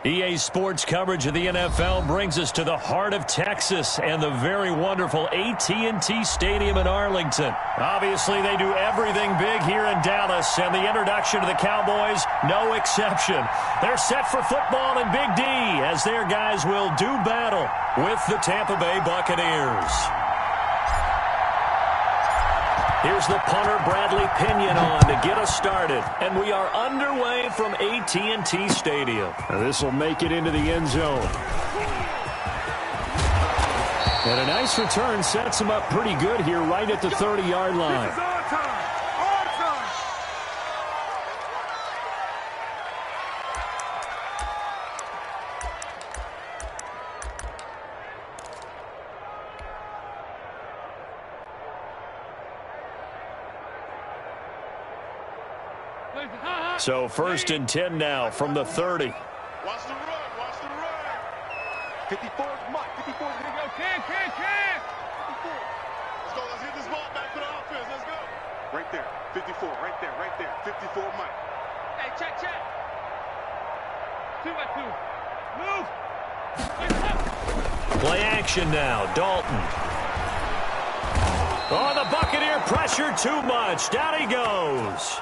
EA Sports coverage of the NFL brings us to the heart of Texas and the very wonderful AT&T Stadium in Arlington. Obviously, they do everything big here in Dallas, and the introduction to the Cowboys, no exception. They're set for football in Big D as their guys will do battle with the Tampa Bay Buccaneers. Here's the punter, Bradley Pinion, on to get us started. And we are underway from AT&T Stadium. This will make it into the end zone. And a nice return sets him up pretty good here right at the 30-yard line. So 1st and 10 now from the 30. Watch the run, watch the run. 54 is Mike, 54 is going to go. Can. 54. Let's go, let's hit this ball back for the offense, let's go. Right there, 54, right there. 54 Mike. Hey, check. 2 by 2. Move. Play action now, Dalton. Oh, the Buccaneer pressure too much. Down he goes.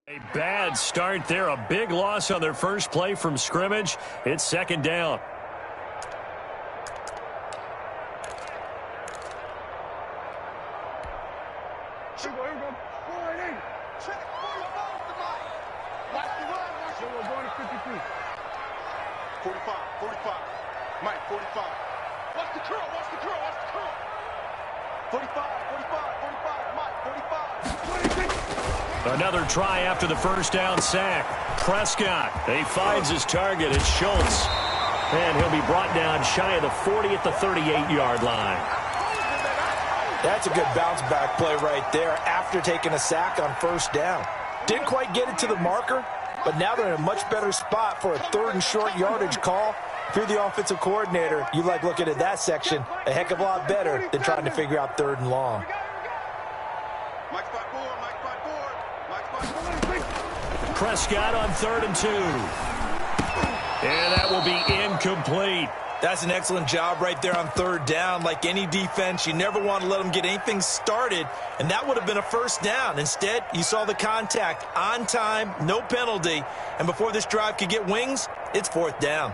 A bad start there. A big loss on their first play from scrimmage. It's 2nd down. Mike, 45. Watch the curl. 45, Mike, 45. Another try after the first down sack. Prescott, he finds his target. It's Schultz. And he'll be brought down shy of the 40 at the 38-yard line. That's a good bounce-back play right there after taking a sack on 1st down. Didn't quite get it to the marker, but now they're in a much better spot for a 3rd and short yardage call. If you're the offensive coordinator, you like looking at that section a heck of a lot better than trying to figure out 3rd and long. Prescott on 3rd and 2. And that will be incomplete. That's an excellent job right there on 3rd down. Like any defense, you never want to let them get anything started, and that would have been a 1st down. Instead, you saw the contact on time, no penalty, and before this drive could get wings, it's 4th down.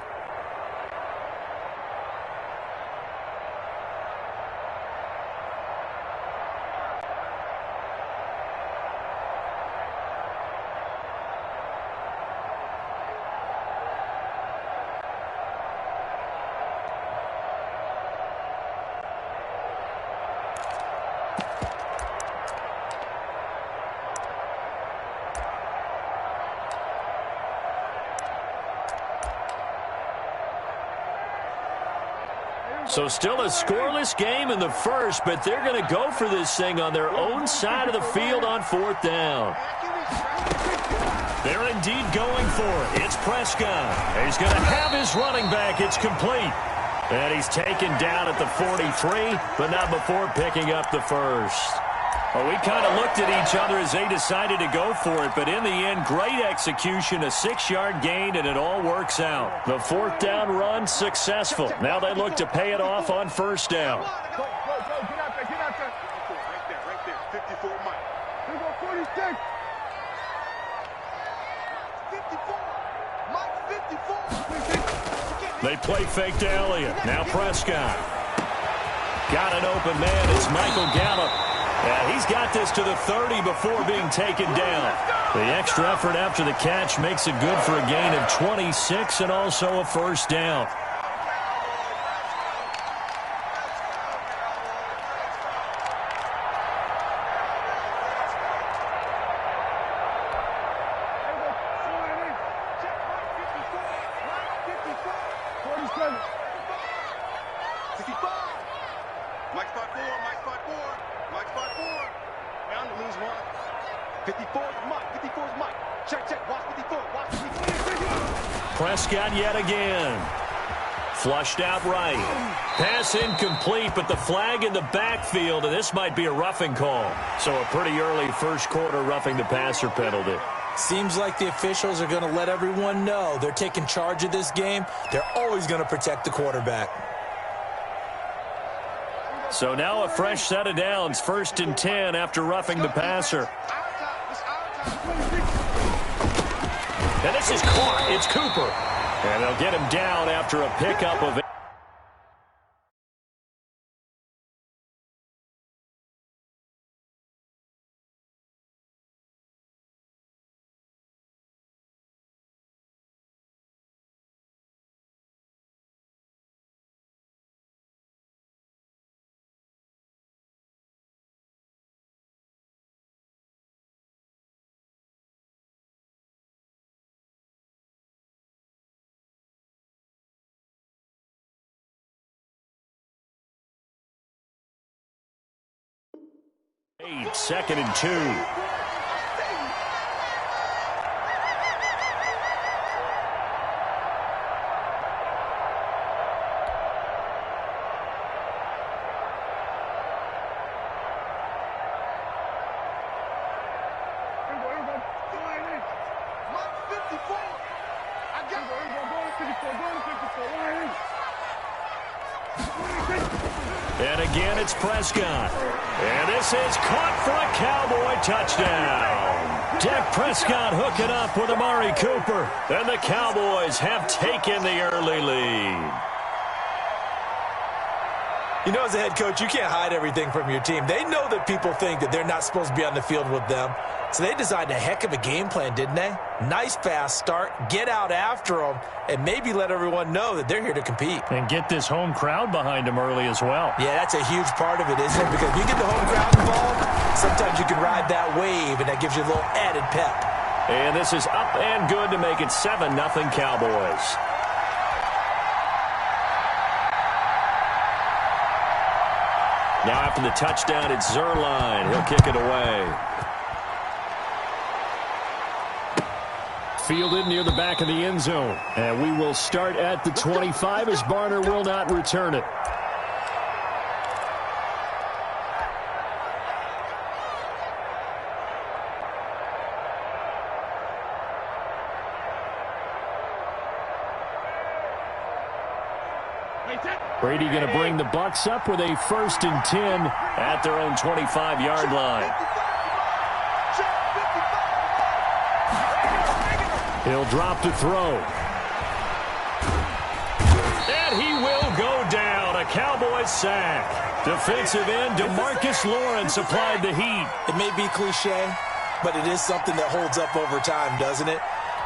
So still a scoreless game in the first, but they're going to go for this thing on their own side of the field on 4th down. They're indeed going for it. It's Prescott. He's going to have his running back. It's complete. And he's taken down at the 43, but not before picking up the first. Well, we kind of looked at each other as they decided to go for it, but in the end, great execution, a 6-yard gain, and it all works out. The 4th down run successful. Now they look to pay it off on 1st down. Go, get out there. Right there. 54, Mike. Here we go, 46. 54. Mike, 54. They play fake to Elliott. Now Prescott. Got an open man. It's Michael Gallup. And he's got this to the 30 before being taken down. The extra effort after the catch makes it good for a gain of 26 and also a 1st down. Mike spot 4. 54 is Mike. 54 is Mike. Check, check. Watch 54. Watch 54. Prescott yet again. Flushed out right. Pass incomplete, but the flag in the backfield, and this might be a roughing call. So a pretty early first quarter roughing the passer penalty. Seems like the officials are going to let everyone know they're taking charge of this game. They're always going to protect the quarterback. So now a fresh set of downs, 1st and 10 after roughing the passer. And this is caught. It's Cooper. And they'll get him down after a pickup of 8, 2nd and 2. And again, it's Prescott. And this is caught for a Cowboy touchdown. Dak Prescott hooking up with Amari Cooper. And the Cowboys have taken the early lead. You know, as a head coach, you can't hide everything from your team. They know that people think that they're not supposed to be on the field with them. So they designed a heck of a game plan, didn't they? Nice fast start, get out after them, and maybe let everyone know that they're here to compete. And get this home crowd behind them early as well. Yeah, that's a huge part of it, isn't it? Because if you get the home crowd involved, sometimes you can ride that wave, and that gives you a little added pep. And this is up and good to make it 7-0 Cowboys. Now after the touchdown, it's Zuerlein. He'll kick it away. Fielded near the back of the end zone. And we will start at the 25 as Barner will not return it. Brady going to bring the Bucs up with a 1st and 10 at their own 25-yard line. He'll drop to throw. And he will go down. A Cowboys sack. Defensive end DeMarcus Lawrence applied the heat. It may be cliche, but it is something that holds up over time, doesn't it?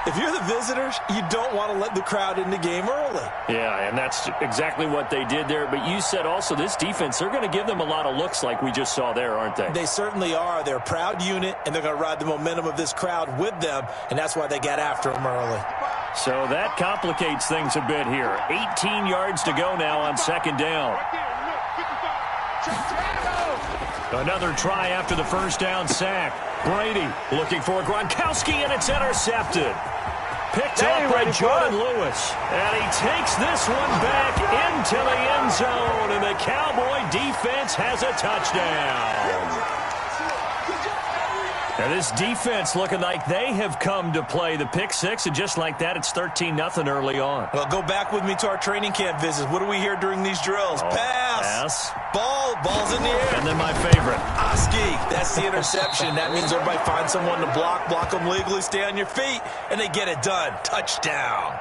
If you're the visitors, you don't want to let the crowd in the game early. Yeah, and that's exactly what they did there. But you said also this defense, they're going to give them a lot of looks like we just saw there, aren't they? They certainly are. They're a proud unit, and they're going to ride the momentum of this crowd with them, and that's why they got after them early. So that complicates things a bit here. 18 yards to go now on 2nd down. Another try after the 1st down sack. Brady looking for Gronkowski, and it's intercepted. Picked up by Jordan Lewis. And he takes this one back into the end zone, and the Cowboy defense has a touchdown. Now this defense looking like they have come to play the pick six, and just like that, it's 13-0 early on. Well, go back with me to our training camp visits. What do we hear during these drills? Pass. Ball's in the air. And then my favorite. Oski. That's the interception. That means everybody finds someone to block them legally, stay on your feet, and they get it done. Touchdown.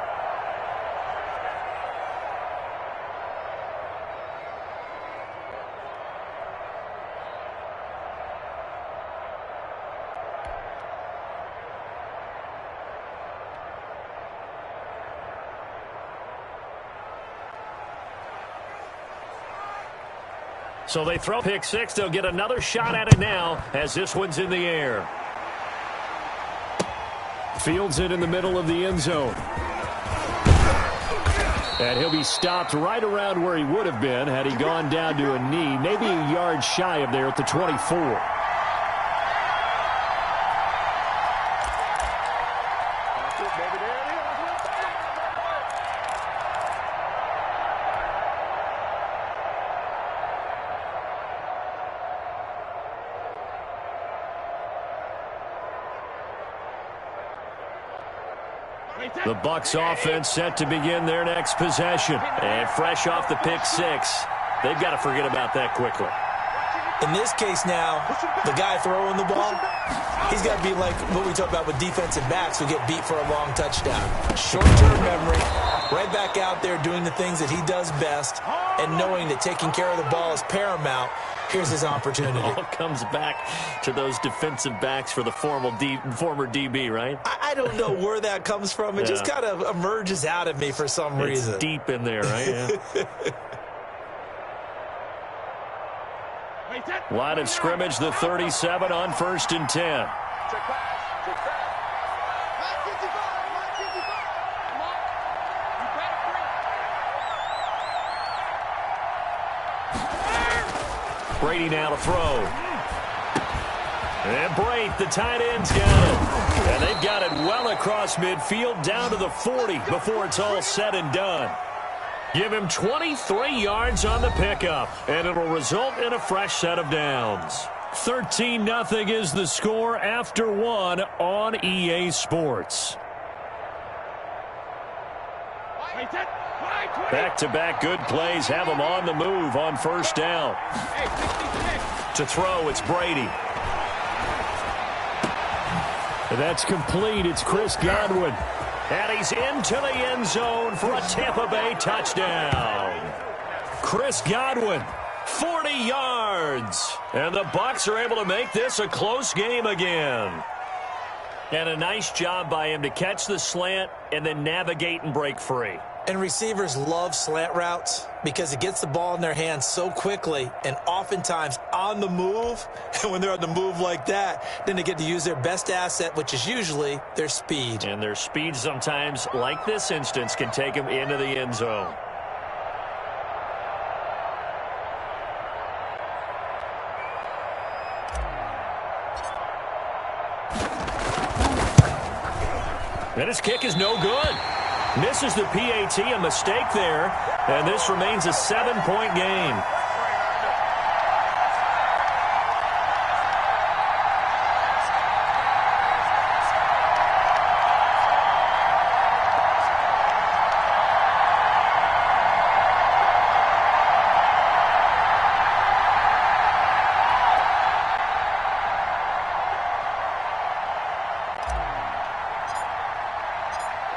So they throw pick six. They'll get another shot at it now as this one's in the air. Fields it in the middle of the end zone. And he'll be stopped right around where he would have been had he gone down to a knee, maybe a yard shy of there at the 24. The Bucs offense set to begin their next possession. And fresh off the pick six, they've got to forget about that quickly. In this case now, the guy throwing the ball, he's got to be like what we talk about with defensive backs who get beat for a long touchdown. Short-term memory, right back out there doing the things that he does best, and knowing that taking care of the ball is paramount. Here's his opportunity. It all comes back to those defensive backs for the former DB, right? I don't know where that comes from. It just kind of emerges out of me for some reason. It's deep in there, right? Yeah. Line of scrimmage, the 37 on 1st and 10. Brady now to throw. And Brate, the tight end's got it. And they've got it well across midfield down to the 40 before it's all said and done. Give him 23 yards on the pickup, and it'll result in a fresh set of downs. 13-0 is the score after one on EA Sports. Back-to-back good plays have him on the move on 1st down. To throw, it's Brady. And that's complete. It's Chris Godwin. And he's into the end zone for a Tampa Bay touchdown. Chris Godwin, 40 yards. And the Bucs are able to make this a close game again. And a nice job by him to catch the slant and then navigate and break free. And receivers love slant routes because it gets the ball in their hands so quickly and oftentimes on the move. And when they're on the move like that, then they get to use their best asset, which is usually their speed. And their speed sometimes, like this instance, can take them into the end zone. And his kick is no good. Misses the PAT, a mistake there, and this remains a 7-point game.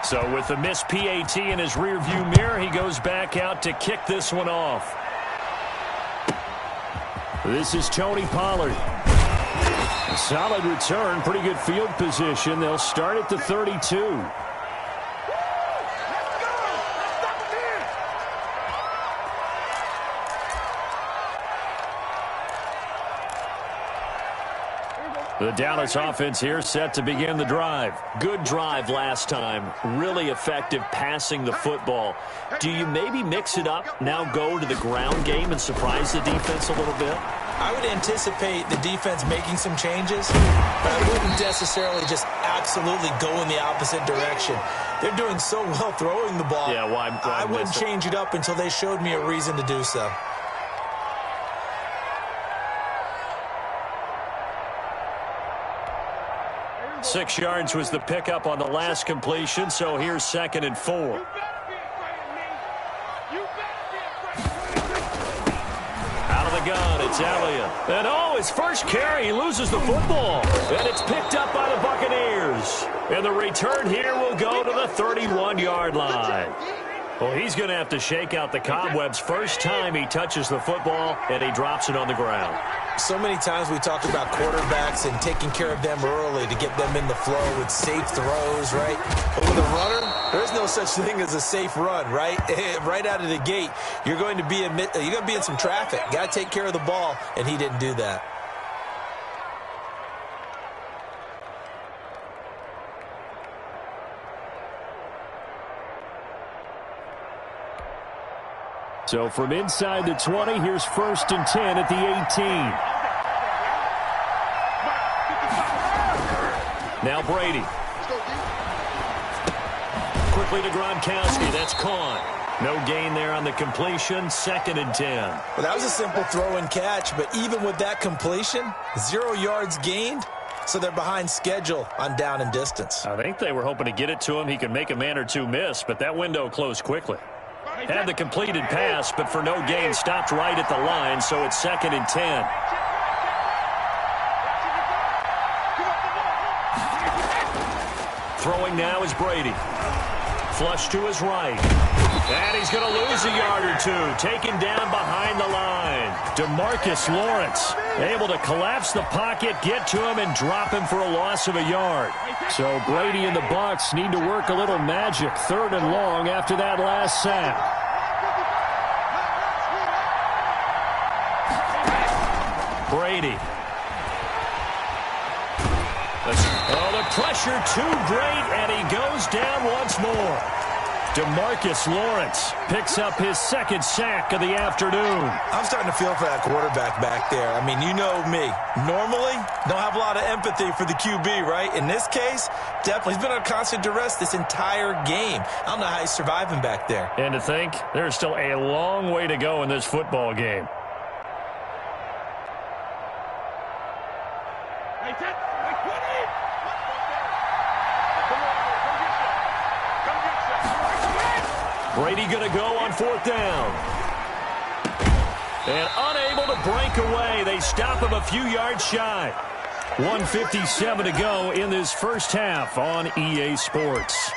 So with the missed PAT in his rearview mirror, he goes back out to kick this one off. This is Tony Pollard. A solid return, pretty good field position. They'll start at the 32. The Dallas offense here set to begin the drive. Good drive last time. Really effective passing the football. Do you maybe mix it up, now go to the ground game and surprise the defense a little bit? I would anticipate the defense making some changes, but I wouldn't necessarily just absolutely go in the opposite direction. They're doing so well throwing the ball. Yeah, why I wouldn't change it up until they showed me a reason to do so. Six yards was the pickup on the last completion, so here's 2nd and 4. Out of the gun, it's Elliott. And his first carry, he loses the football. And it's picked up by the Buccaneers. And the return here will go to the 31-yard line. Well, he's going to have to shake out the cobwebs first time he touches the football, and he drops it on the ground. So many times we talk about quarterbacks and taking care of them early to get them in the flow with safe throws, right? But with a runner, there's no such thing as a safe run, right? Right out of the gate, you're going to be in some traffic. Got to take care of the ball, and he didn't do that. So from inside the 20, here's 1st and 10 at the 18. Now Brady. Quickly to Gronkowski. That's caught. No gain there on the completion. 2nd and 10. Well, that was a simple throw and catch, but even with that completion, 0 yards gained, so they're behind schedule on down and distance. I think they were hoping to get it to him. He could make a man or two miss, but that window closed quickly. Had the completed pass, but for no gain, stopped right at the line, so it's 2nd and 10. Throwing now is Brady. Flush to his right. And he's going to lose a yard or two. Taken down behind the line. DeMarcus Lawrence able to collapse the pocket, get to him, and drop him for a loss of a yard. So Brady and the Bucs need to work a little magic. 3rd and long after that last sack. Brady. Oh, the pressure too great, and he goes down once more. DeMarcus Lawrence picks up his 2nd sack of the afternoon. I'm starting to feel for that quarterback back there. I mean, you know me. Normally, don't have a lot of empathy for the QB, right? In this case, definitely. He's been on constant duress this entire game. I don't know how he's surviving back there. And to think, there's still a long way to go in this football game. Brady going to go on 4th down. And unable to break away. They stop him a few yards shy. 1:57 to go in this first half on EA Sports.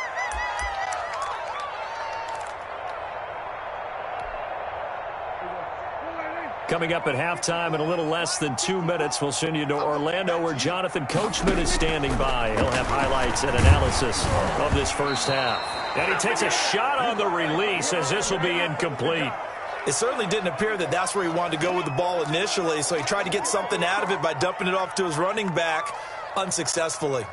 Coming up at halftime in a little less than 2 minutes, we'll send you to Orlando where Jonathan Coachman is standing by. He'll have highlights and analysis of this first half. And he takes a shot on the release as this will be incomplete. It certainly didn't appear that that's where he wanted to go with the ball initially, so he tried to get something out of it by dumping it off to his running back unsuccessfully.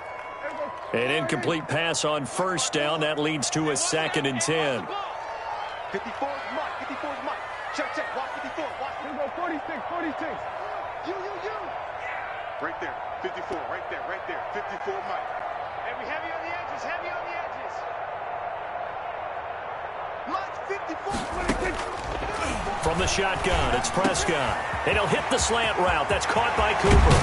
An incomplete pass on 1st down. That leads to a 2nd and 10. 54 is Mike. 54 is Mike. Check, check. Watch 54. Watch 46. 46. You. Right there. 54. Right there. 54 Mike. And we heavy on the edges. Mike's 54. From the shotgun, it's Prescott. And he'll hit the slant route. That's caught by Cooper.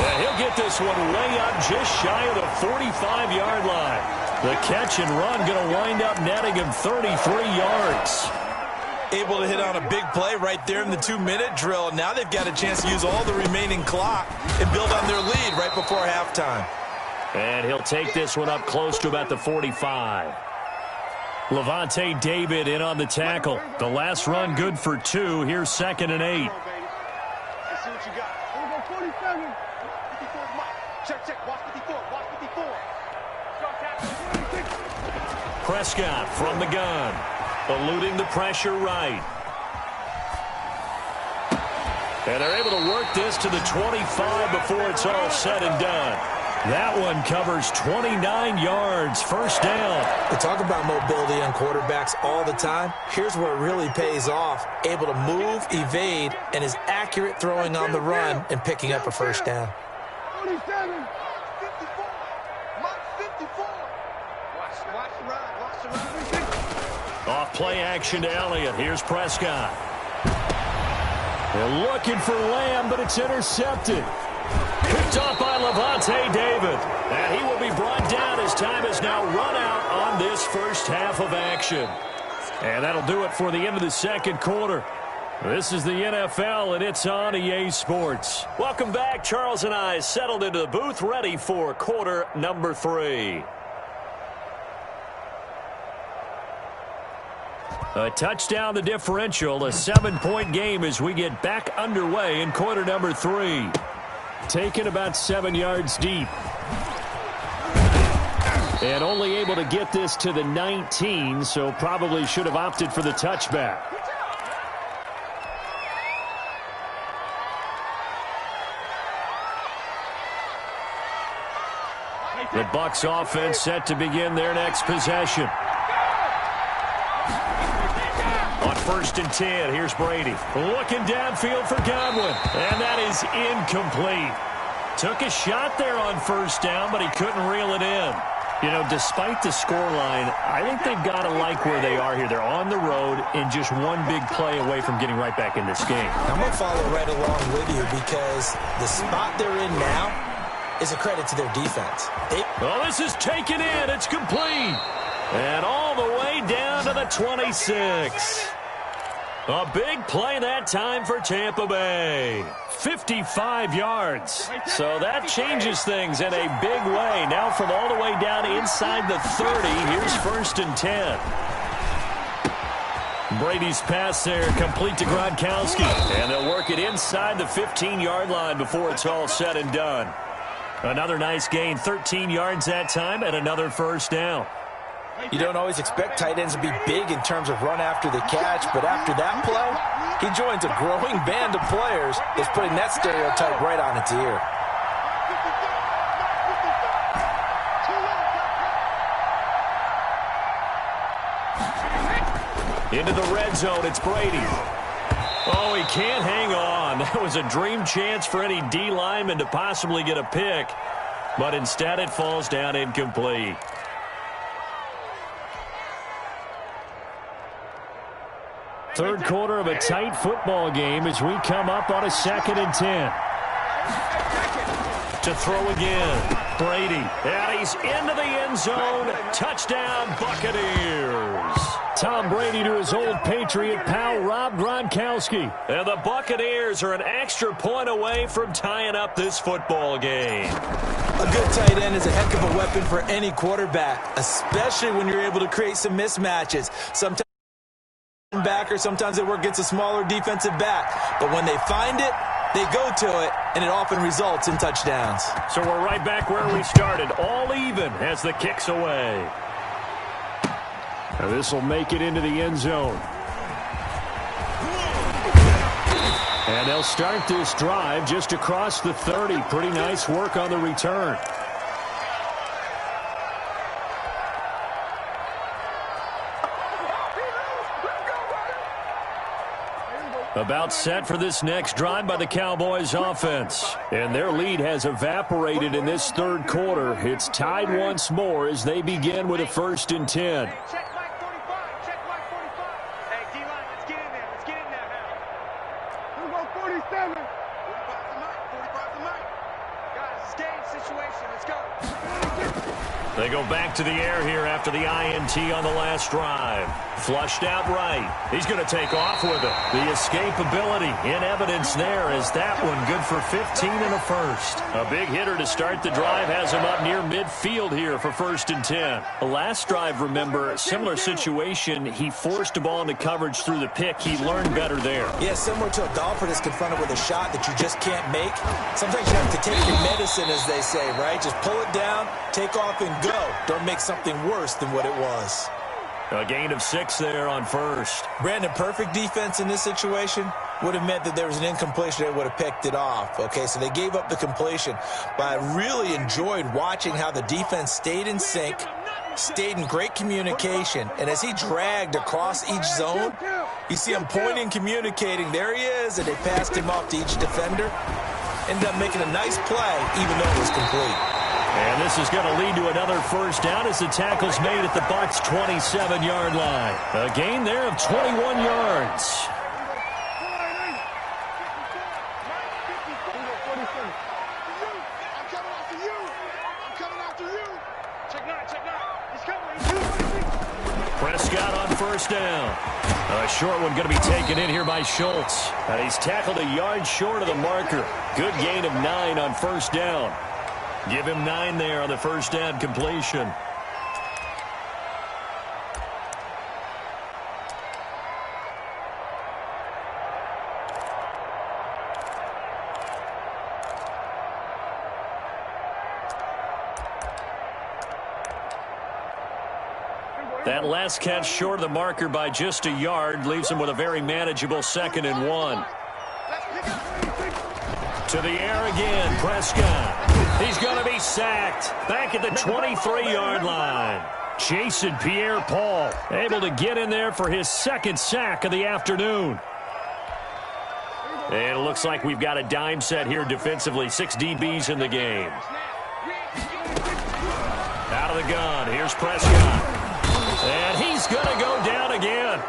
And he'll get this one way up just shy of the 45-yard line. The catch and run going to wind up netting him 33 yards. Able to hit on a big play right there in the 2-minute drill. Now they've got a chance to use all the remaining clock and build on their lead right before halftime. And he'll take this one up close to about the 45. Levante David in on the tackle. The last run good for 2. Here's 2nd and 8. Let's see what you got. Here we go, 47. 54 is Mike. Check. Watch 54. Prescott from the gun. Eluding the pressure right. And they're able to work this to the 25 before it's all said and done. That one covers 29 yards. 1st down. We talk about mobility on quarterbacks all the time. Here's where it really pays off. Able to move, evade, and is accurate throwing on the run and picking up a 1st down. 47. 54. Mike 54. Watch the run. Off play action to Elliott. Here's Prescott. They're looking for Lamb, but it's intercepted. Picked off by Levante David. And he will be brought down as time is now run out on this first half of action. And that'll do it for the end of the 2nd quarter. This is the NFL, and it's on EA Sports. Welcome back. Charles and I settled into the booth, ready for quarter number 3. A touchdown the differential, a 7-point game as we get back underway in quarter number 3. Taken about 7 yards deep. And only able to get this to the 19, so probably should have opted for the touchback. The Bucs offense set to begin their next possession. On 1st and 10, here's Brady. Looking downfield for Godwin. And that is incomplete. Took a shot there on 1st down, but he couldn't reel it in. You know, despite the scoreline, I think they've got to like where they are here. They're on the road and just one big play away from getting right back in this game. I'm going to follow right along with you because the spot they're in now, is a credit to their defense. Oh, this is taken in. It's complete. And all the way down to the 26. A big play that time for Tampa Bay. 55 yards. So that changes things in a big way. Now from all the way down inside the 30, here's 1st and 10. Brady's pass there, complete to Gronkowski. And they'll work it inside the 15-yard line before it's all said and done. Another nice gain, 13 yards that time, and another 1st down. You don't always expect tight ends to be big in terms of run after the catch, but after that play, he joins a growing band of players that's putting that stereotype right on its ear. Into the red zone, it's Brady. Oh, he can't hang on. That was a dream chance for any D lineman to possibly get a pick, but instead it falls down incomplete. Third quarter of a tight football game as we come up on a 2nd and 10. To throw again, Brady. And he's into the end zone. Touchdown, Buccaneers. Tom Brady to his old Patriot pal, Rob Gronkowski. And the Buccaneers are an extra point away from tying up this football game. A good tight end is a heck of a weapon for any quarterback, especially when you're able to create some mismatches. Sometimes they work against a smaller defensive back. But when they find it, they go to it, and it often results in touchdowns. So we're right back where we started, all even as the kick's away. This will make it into the end zone. And they'll start this drive just across the 30. Pretty nice work on the return. About set for this next drive by the Cowboys offense. And their lead has evaporated in this third quarter. It's tied once more as they begin with a 1st and 10. Check Mike 45. Check Mike 45. Hey, D-line, let's get in there. Let's get in there now. Who go 47? 45's the Mike. 45's the Mike. Guys, it's game situation. Let's go. They go back to the air here after the INT on the last drive. Flushed out right. He's going to take off with it. The escapability in evidence there as that one good for 15 and a 1st. A big hitter to start the drive has him up near midfield here for 1st and 10. The last drive, remember, similar situation. He forced a ball into coverage through the pick. He learned better there. Yeah, similar to a golfer that's confronted with a shot that you just can't make. Sometimes you have to take your medicine, as they say, right? Just pull it down, take off, and go. Don't make something worse than what it was. A gain of 6 there on 1st. Brandon, perfect defense in this situation would have meant that there was an incompletion. They would have picked it off. Okay, so they gave up the completion. But I really enjoyed watching how the defense stayed in sync, stayed in great communication. And as he dragged across each zone, you see him pointing, communicating. There he is, and they passed him off to each defender. Ended up making a nice play, even though it was complete. And this is going to lead to another 1st down as the tackle's made at the Bucs' 27-yard line. A gain there of 21 yards. Prescott on 1st down. A short one going to be taken in here by Schultz. And he's tackled a yard short of the marker. Good gain of 9 on 1st down. Give him 9 there on the 1st down completion. That last catch short of the marker by just a yard leaves him with a very manageable 2nd and 1. To the air again, Prescott. He's going to be sacked back at the 23-yard line. Jason Pierre-Paul able to get in there for his 2nd sack of the afternoon. And it looks like we've got a dime set here defensively. 6 DBs in the game. Out of the gun. Here's Prescott. And he's going to go down again.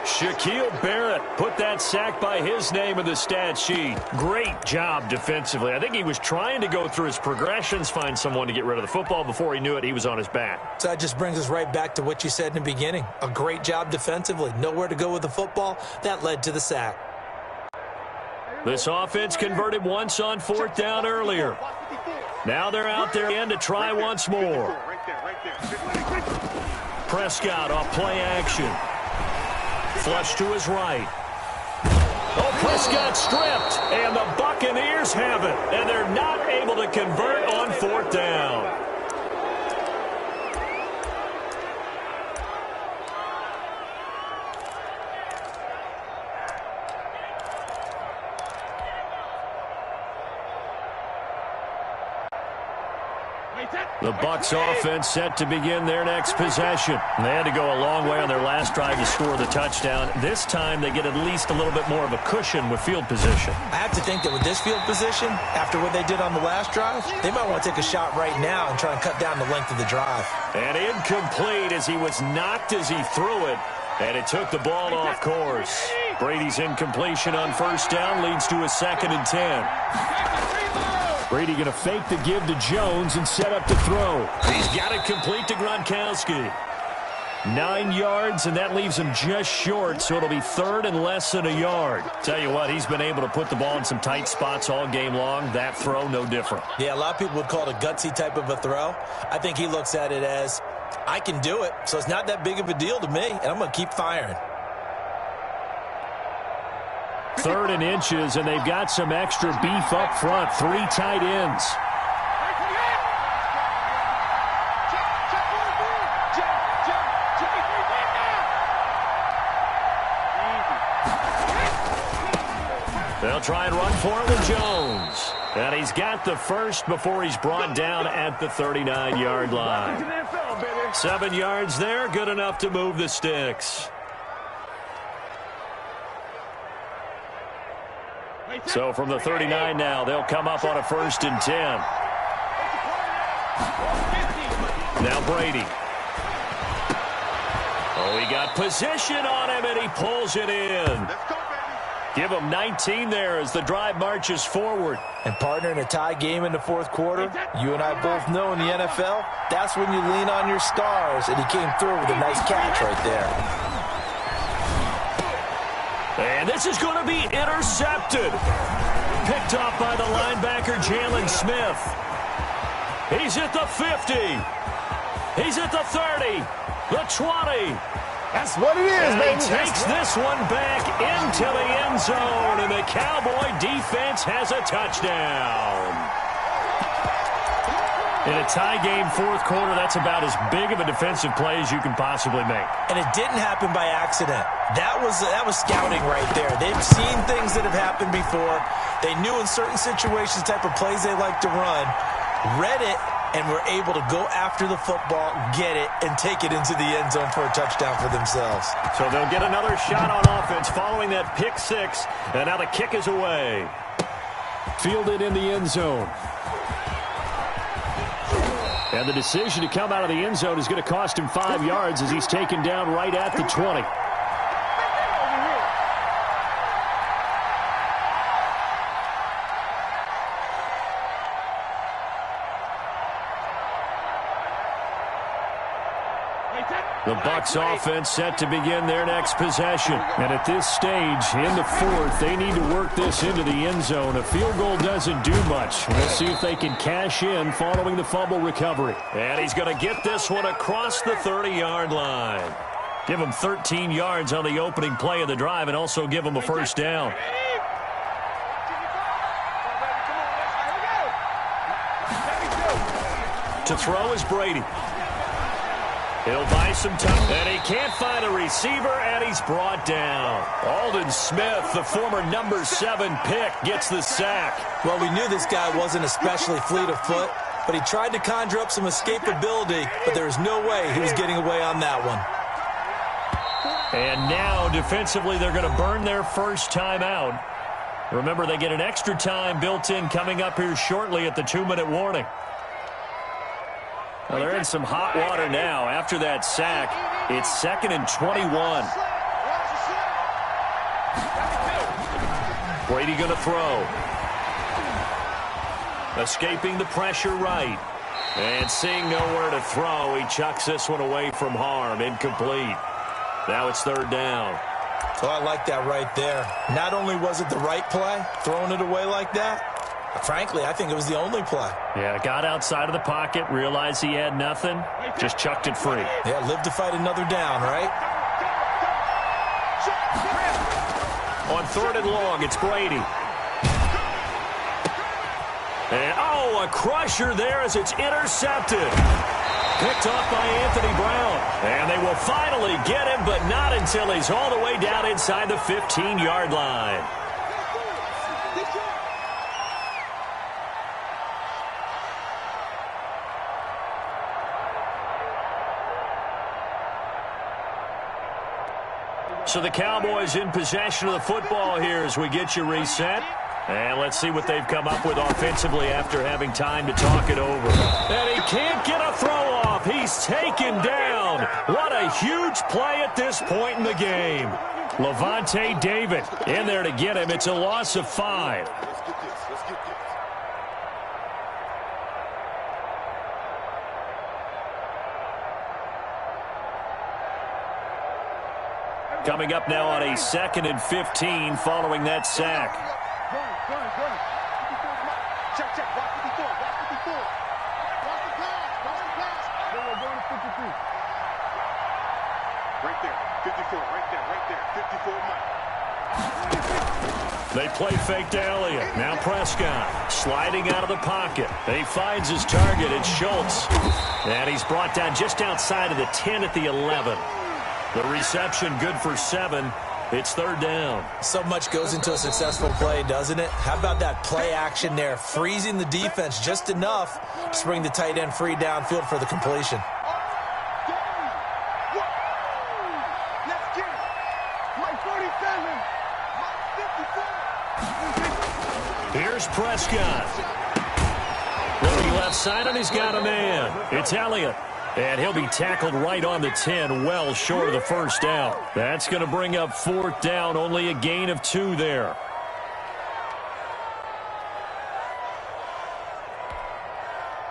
Shaquille Barrett put that sack by his name in the stat sheet. Great job defensively. I think he was trying to go through his progressions, find someone to get rid of the football. Before he knew it, he was on his back. So that just brings us right back to what you said in the beginning. A great job defensively. Nowhere to go with the football. That led to the sack. This offense converted once on 4th down earlier. Now they're out there again to try once more. Prescott off play action. Flush to his right. Oh, Prescott stripped, and the Buccaneers have it, and they're not able to convert on 4th down. The Bucs offense set to begin their next possession. They had to go a long way on their last drive to score the touchdown. This time they get at least a little bit more of a cushion with field position. I have to think that with this field position, after what they did on the last drive, they might want to take a shot right now and try and cut down the length of the drive. And incomplete as he was knocked as he threw it, and it took the ball off course. Brady's incompletion on 1st down leads to a 2nd and 10. Brady going to fake the give to Jones and set up to throw. He's got it complete to Gronkowski. 9 yards, and that leaves him just short, so it'll be 3rd and less than a yard. Tell you what, he's been able to put the ball in some tight spots all game long. That throw, no different. Yeah, a lot of people would call it a gutsy type of a throw. I think he looks at it as, I can do it, so it's not that big of a deal to me, and I'm going to keep firing. 3rd and inches, and they've got some extra beef up front. 3 tight ends. They'll try and run for it with Jones. And he's got the first before he's brought down at the 39-yard line. 7 yards there, good enough to move the sticks. So from the 39 now, they'll come up on a 1st and 10. Now Brady. Oh, he got position on him, and he pulls it in. Give him 19 there as the drive marches forward. And partner, in a tie game in the 4th quarter, you and I both know in the NFL, that's when you lean on your stars, and he came through with a nice catch right there. And this is going to be intercepted. Picked off by the linebacker, Jalen Smith. He's at the 50. He's at the 30. The 20. That's what it is, and baby. He takes this one back into the end zone, and the Cowboy defense has a touchdown. In a tie game 4th quarter, that's about as big of a defensive play as you can possibly make. And it didn't happen by accident. That was scouting right there. They've seen things that have happened before. They knew in certain situations the type of plays they like to run, read it, and were able to go after the football, get it, and take it into the end zone for a touchdown for themselves. So they'll get another shot on offense following that pick 6, and now the kick is away. Fielded in the end zone. And the decision to come out of the end zone is going to cost him 5 yards as he's taken down right at the 20. The Bucs offense set to begin their next possession. And at this stage, in the 4th, they need to work this into the end zone. A field goal doesn't do much. We'll see if they can cash in following the fumble recovery. And he's going to get this one across the 30-yard line. Give him 13 yards on the opening play of the drive and also give him a 1st down. To throw is Brady. He'll buy some time, and he can't find a receiver, and he's brought down. Aldon Smith, the former number 7 pick, gets the sack. Well, we knew this guy wasn't especially fleet of foot, but he tried to conjure up some escapability, but there was no way he was getting away on that one. And now, defensively, they're going to burn their first time out. Remember, they get an extra time built in coming up here shortly at the 2-minute warning. Well, they're in some hot water now. After that sack, it's 2nd and 21. Brady going to throw. Escaping the pressure right. And seeing nowhere to throw, he chucks this one away from harm. Incomplete. Now it's third down. Oh, I like that right there. Not only was it the right play, throwing it away like that, frankly, I think it was the only play. Yeah, got outside of the pocket, realized he had nothing, just chucked it free. Yeah, live to fight another down, right? On third and long, it's Brady. And, oh, a crusher there as it's intercepted. Picked off by Anthony Brown. And they will finally get him, but not until he's all the way down inside the 15-yard line. So the Cowboys in possession of the football here as we get you reset. And let's see what they've come up with offensively after having time to talk it over. And he can't get a throw off. He's taken down. What a huge play at this point in the game. Levante David in there to get him. It's a loss of 5. Coming up now on a 2nd and 15 following that sack. Check, check. Watch 54. Watch 54. Watch the pass. Watch the pass. We're going to 53. Right there. 54. Right there. Right there. 54 Mike. They play fake to Elliott. Now Prescott sliding out of the pocket. He finds his target. It's Schultz. And he's brought down just outside of the 10 at the 11. The reception good for 7. It's third down. So much goes into a successful play, doesn't it? How about that play action there? Freezing the defense just enough to bring the tight end free downfield for the completion. Let's get it. Mike 47. Mike 54. Here's Prescott. Looking left side, and he's got a man. It's Elliott. And he'll be tackled right on the 10, well short of the first down. That's going to bring up fourth down, only a gain of 2 there.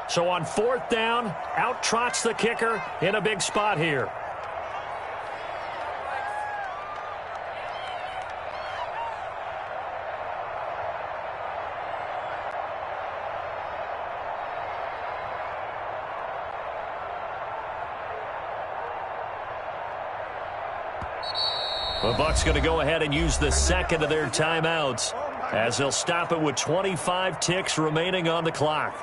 So on fourth down, out trots the kicker in a big spot here. The Bucs going to go ahead and use the second of their timeouts as they'll stop it with 25 ticks remaining on the clock.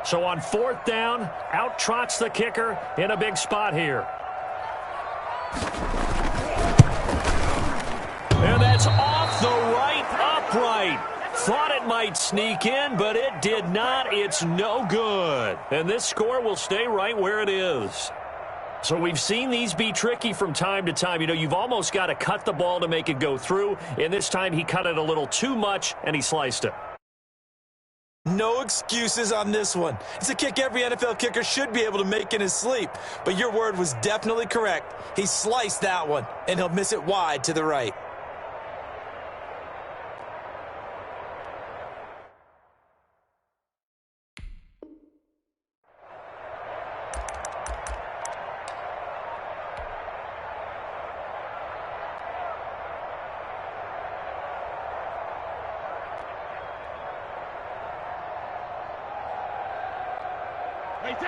So on fourth down, out trots the kicker in a big spot here. And that's off the right upright. Thought it might sneak in, but it did not. It's no good. And this score will stay right where it is. So we've seen these be tricky from time to time. You know, you've almost got to cut the ball to make it go through. And this time he cut it a little too much, and he sliced it. No excuses on this one. It's a kick every NFL kicker should be able to make in his sleep. But your word was definitely correct. He sliced that one, and he'll miss it wide to the right.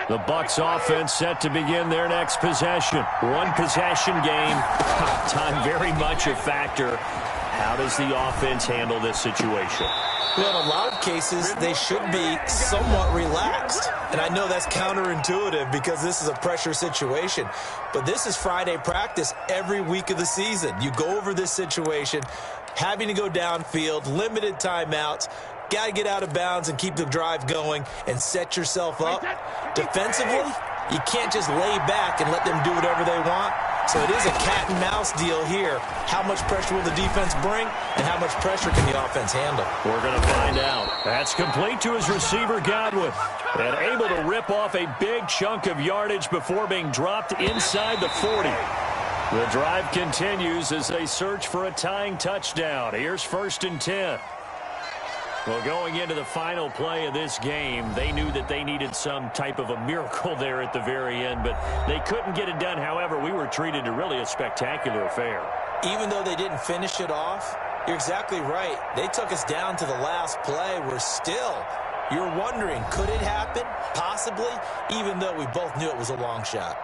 The Bucs offense set to begin their next possession. One possession game. Time very much a factor. How does the offense handle this situation? Well, in a lot of cases, they should be somewhat relaxed. And I know that's counterintuitive because this is a pressure situation. But this is Friday practice every week of the season. You go over this situation, having to go downfield, limited timeouts, got to get out of bounds and keep the drive going and set yourself up. Defensively, You can't just lay back and let them do whatever they want. So it is a cat and mouse deal here. How much pressure will the defense bring, and how much pressure can the offense handle? We're going to find out. That's complete to his receiver, Godwin. And able to rip off a big chunk of yardage before being dropped inside the 40. The drive continues as they search for a tying touchdown. Here's 1st and 10. Well, going into the final play of this game, they knew that they needed some type of a miracle there at the very end, but they couldn't get it done. However, we were treated to really a spectacular affair. Even though they didn't finish it off, you're exactly right. They took us down to the last play. You're wondering, could it happen? Possibly, even though we both knew it was a long shot.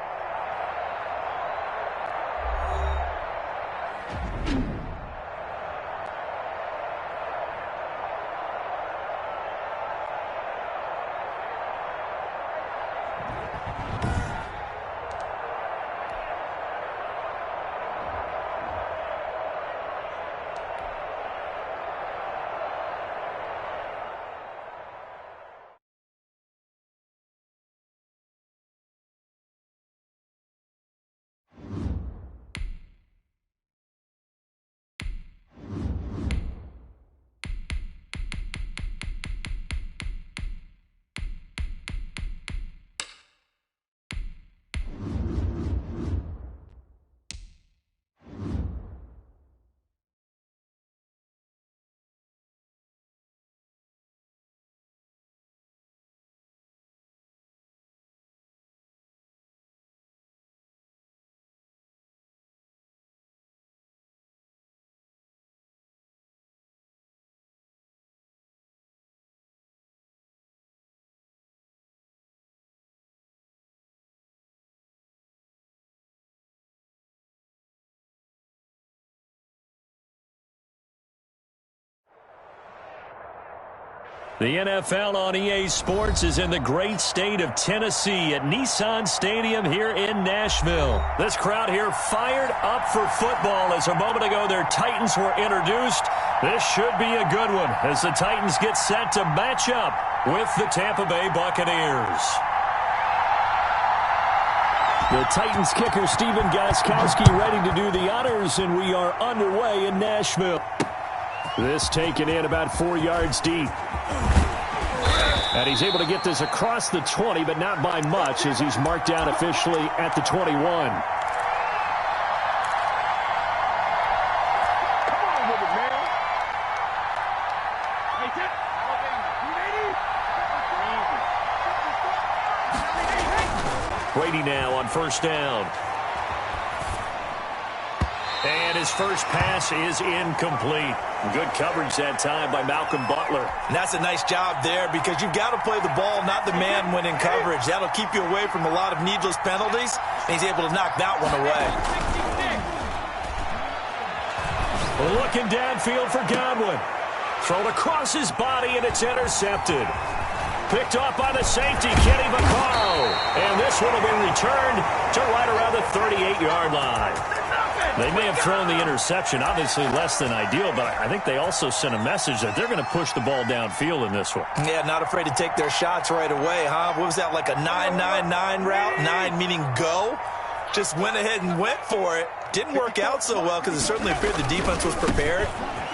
The NFL on EA Sports is in the great state of Tennessee at Nissan Stadium here in Nashville. This crowd here fired up for football as a moment ago their Titans were introduced. This should be a good one as the Titans get set to match up with the Tampa Bay Buccaneers. The Titans kicker Stephen Gostkowski ready to do the honors, and we are underway in Nashville. This taken in about 4 yards deep. And he's able to get this across the 20, but not by much as he's marked down officially at the 21. Brady now on 1st down. And his first pass is incomplete. Good coverage that time by Malcolm Butler. And that's a nice job there because you've got to play the ball, not the man when in coverage. That'll keep you away from a lot of needless penalties, and he's able to knock that one away. Looking downfield for Godwin. Thrown across his body, and it's intercepted. Picked off by the safety, Kenny Vaccaro. And this one will be returned to right around the 38-yard line. They may have thrown the interception, obviously less than ideal, but I think they also sent a message that they're going to push the ball downfield in this one. Yeah, not afraid to take their shots right away, huh? What was that, like a 9-9-9 route? 9 meaning go? Just went ahead and went for it. Didn't work out so well because it certainly appeared the defense was prepared,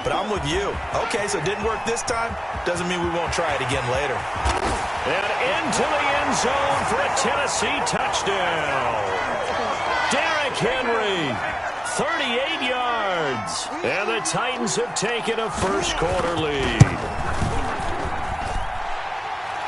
but I'm with you. Okay, so it didn't work this time. Doesn't mean we won't try it again later. And into the end zone for a Tennessee touchdown. Derrick Henry. 38 yards. And the Titans have taken a first-quarter lead.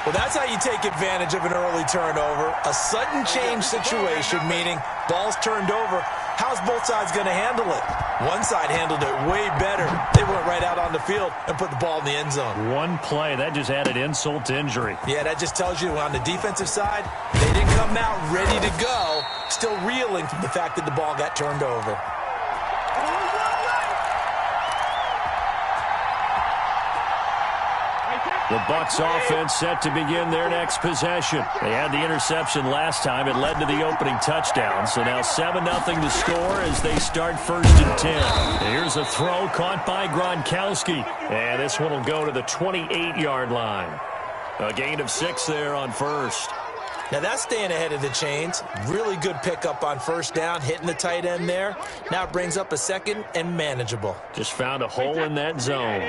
Well, that's how you take advantage of an early turnover. A sudden change situation, meaning ball's turned over. How's both sides going to handle it? One side handled it way better. They went right out on the field and put the ball in the end zone. One play, that just added insult to injury. Yeah, that just tells you on the defensive side, they didn't come out ready to go, still reeling from the fact that the ball got turned over. The Bucs offense set to begin their next possession. They had the interception last time. It led to the opening touchdown. So now 7-0 to score as they start 1st and 10. Here's a throw caught by Gronkowski. And this one will go to the 28-yard line. A gain of 6 there on first. Now that's staying ahead of the chains. Really good pickup on first down, hitting the tight end there. Now it brings up a second and manageable. Just found a hole in that zone.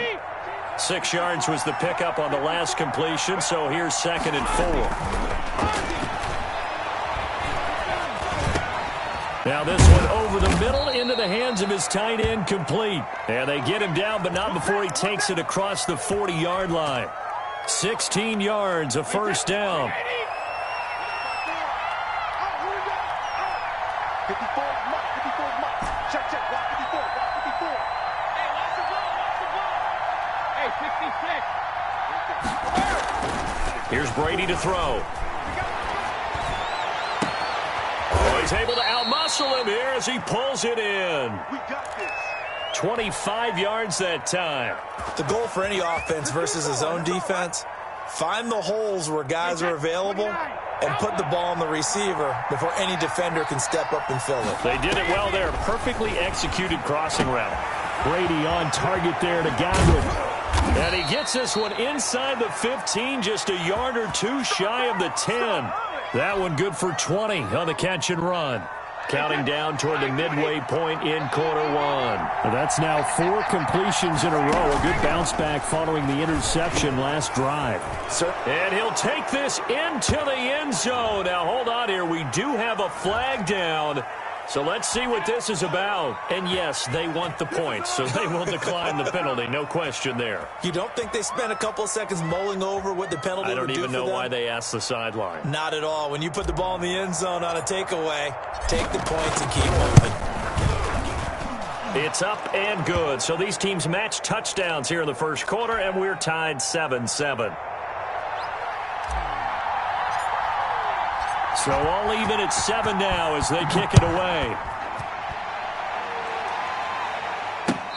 6 yards was the pickup on the last completion, so here's 2nd and 4. Now this one over the middle into the hands of his tight end, complete. And they get him down, but not before he takes it across the 40-yard line. 16 yards, a first down. 54 Mike. 54 Mike. Check, block 54, block 54. Hey, watch the ball. Hey, 66. Here's Brady to throw. Oh, he's able to outmuscle him here as he pulls it in. We got this. 25 yards that time. The goal for any offense versus his own defense, find the holes where guys are available and put the ball on the receiver before any defender can step up and fill it. They did it well there. Perfectly executed crossing route. Brady on target there to Godwin. And he gets this one inside the 15, just a yard or two shy of the 10. That one good for 20 on the catch and run. Counting down toward the midway point in quarter one. That's now 4 completions in a row. A good bounce back following the interception last drive. And he'll take this into the end zone. Now, hold on here. We do have a flag down. So let's see what this is about. And yes, they want the points, so they will decline the penalty. No question there. You don't think they spent a couple of seconds mulling over what the penalty would do for them? I don't even know why they asked the sideline. Not at all. When you put the ball in the end zone on a takeaway, take the points and keep moving. It's up and good. So these teams match touchdowns here in the first quarter, and we're tied 7-7. So all even at 7 now as they kick it away.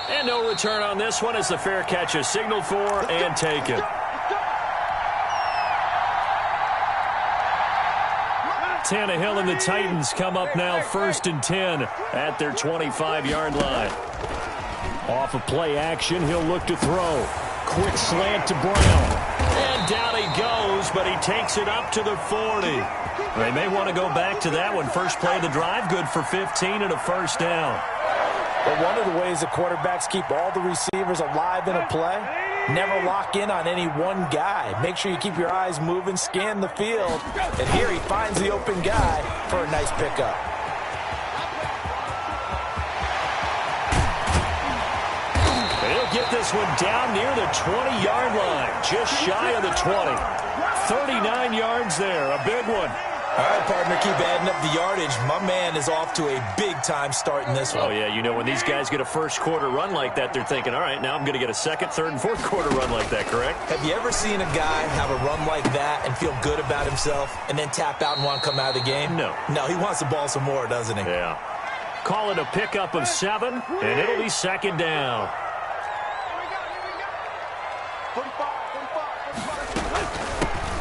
And no return on this one as the fair catch is signaled for and taken. Tannehill and the Titans come up now 1st and 10 at their 25-yard line. Off of play action, he'll look to throw. Quick slant to Brown. And down he goes, but he takes it up to the 40. They may want to go back to that one. First play of the drive, good for 15 and a first down. But one of the ways the quarterbacks keep all the receivers alive in a play, never lock in on any one guy. Make sure you keep your eyes moving, scan the field. And here he finds the open guy for a nice pickup. He'll get this one down near the 20-yard line, just shy of the 20. 39 yards there, a big one. All right, partner, keep adding up the yardage. My man is off to a big-time start in this one. Oh, yeah, you know, when these guys get a first-quarter run like that, they're thinking, all right, now I'm going to get a second, third, and fourth-quarter run like that, correct? Have you ever seen a guy have a run like that and feel good about himself and then tap out and want to come out of the game? No. No, he wants the ball some more, doesn't he? Yeah. Call it a pickup of 7, and it'll be 2nd down.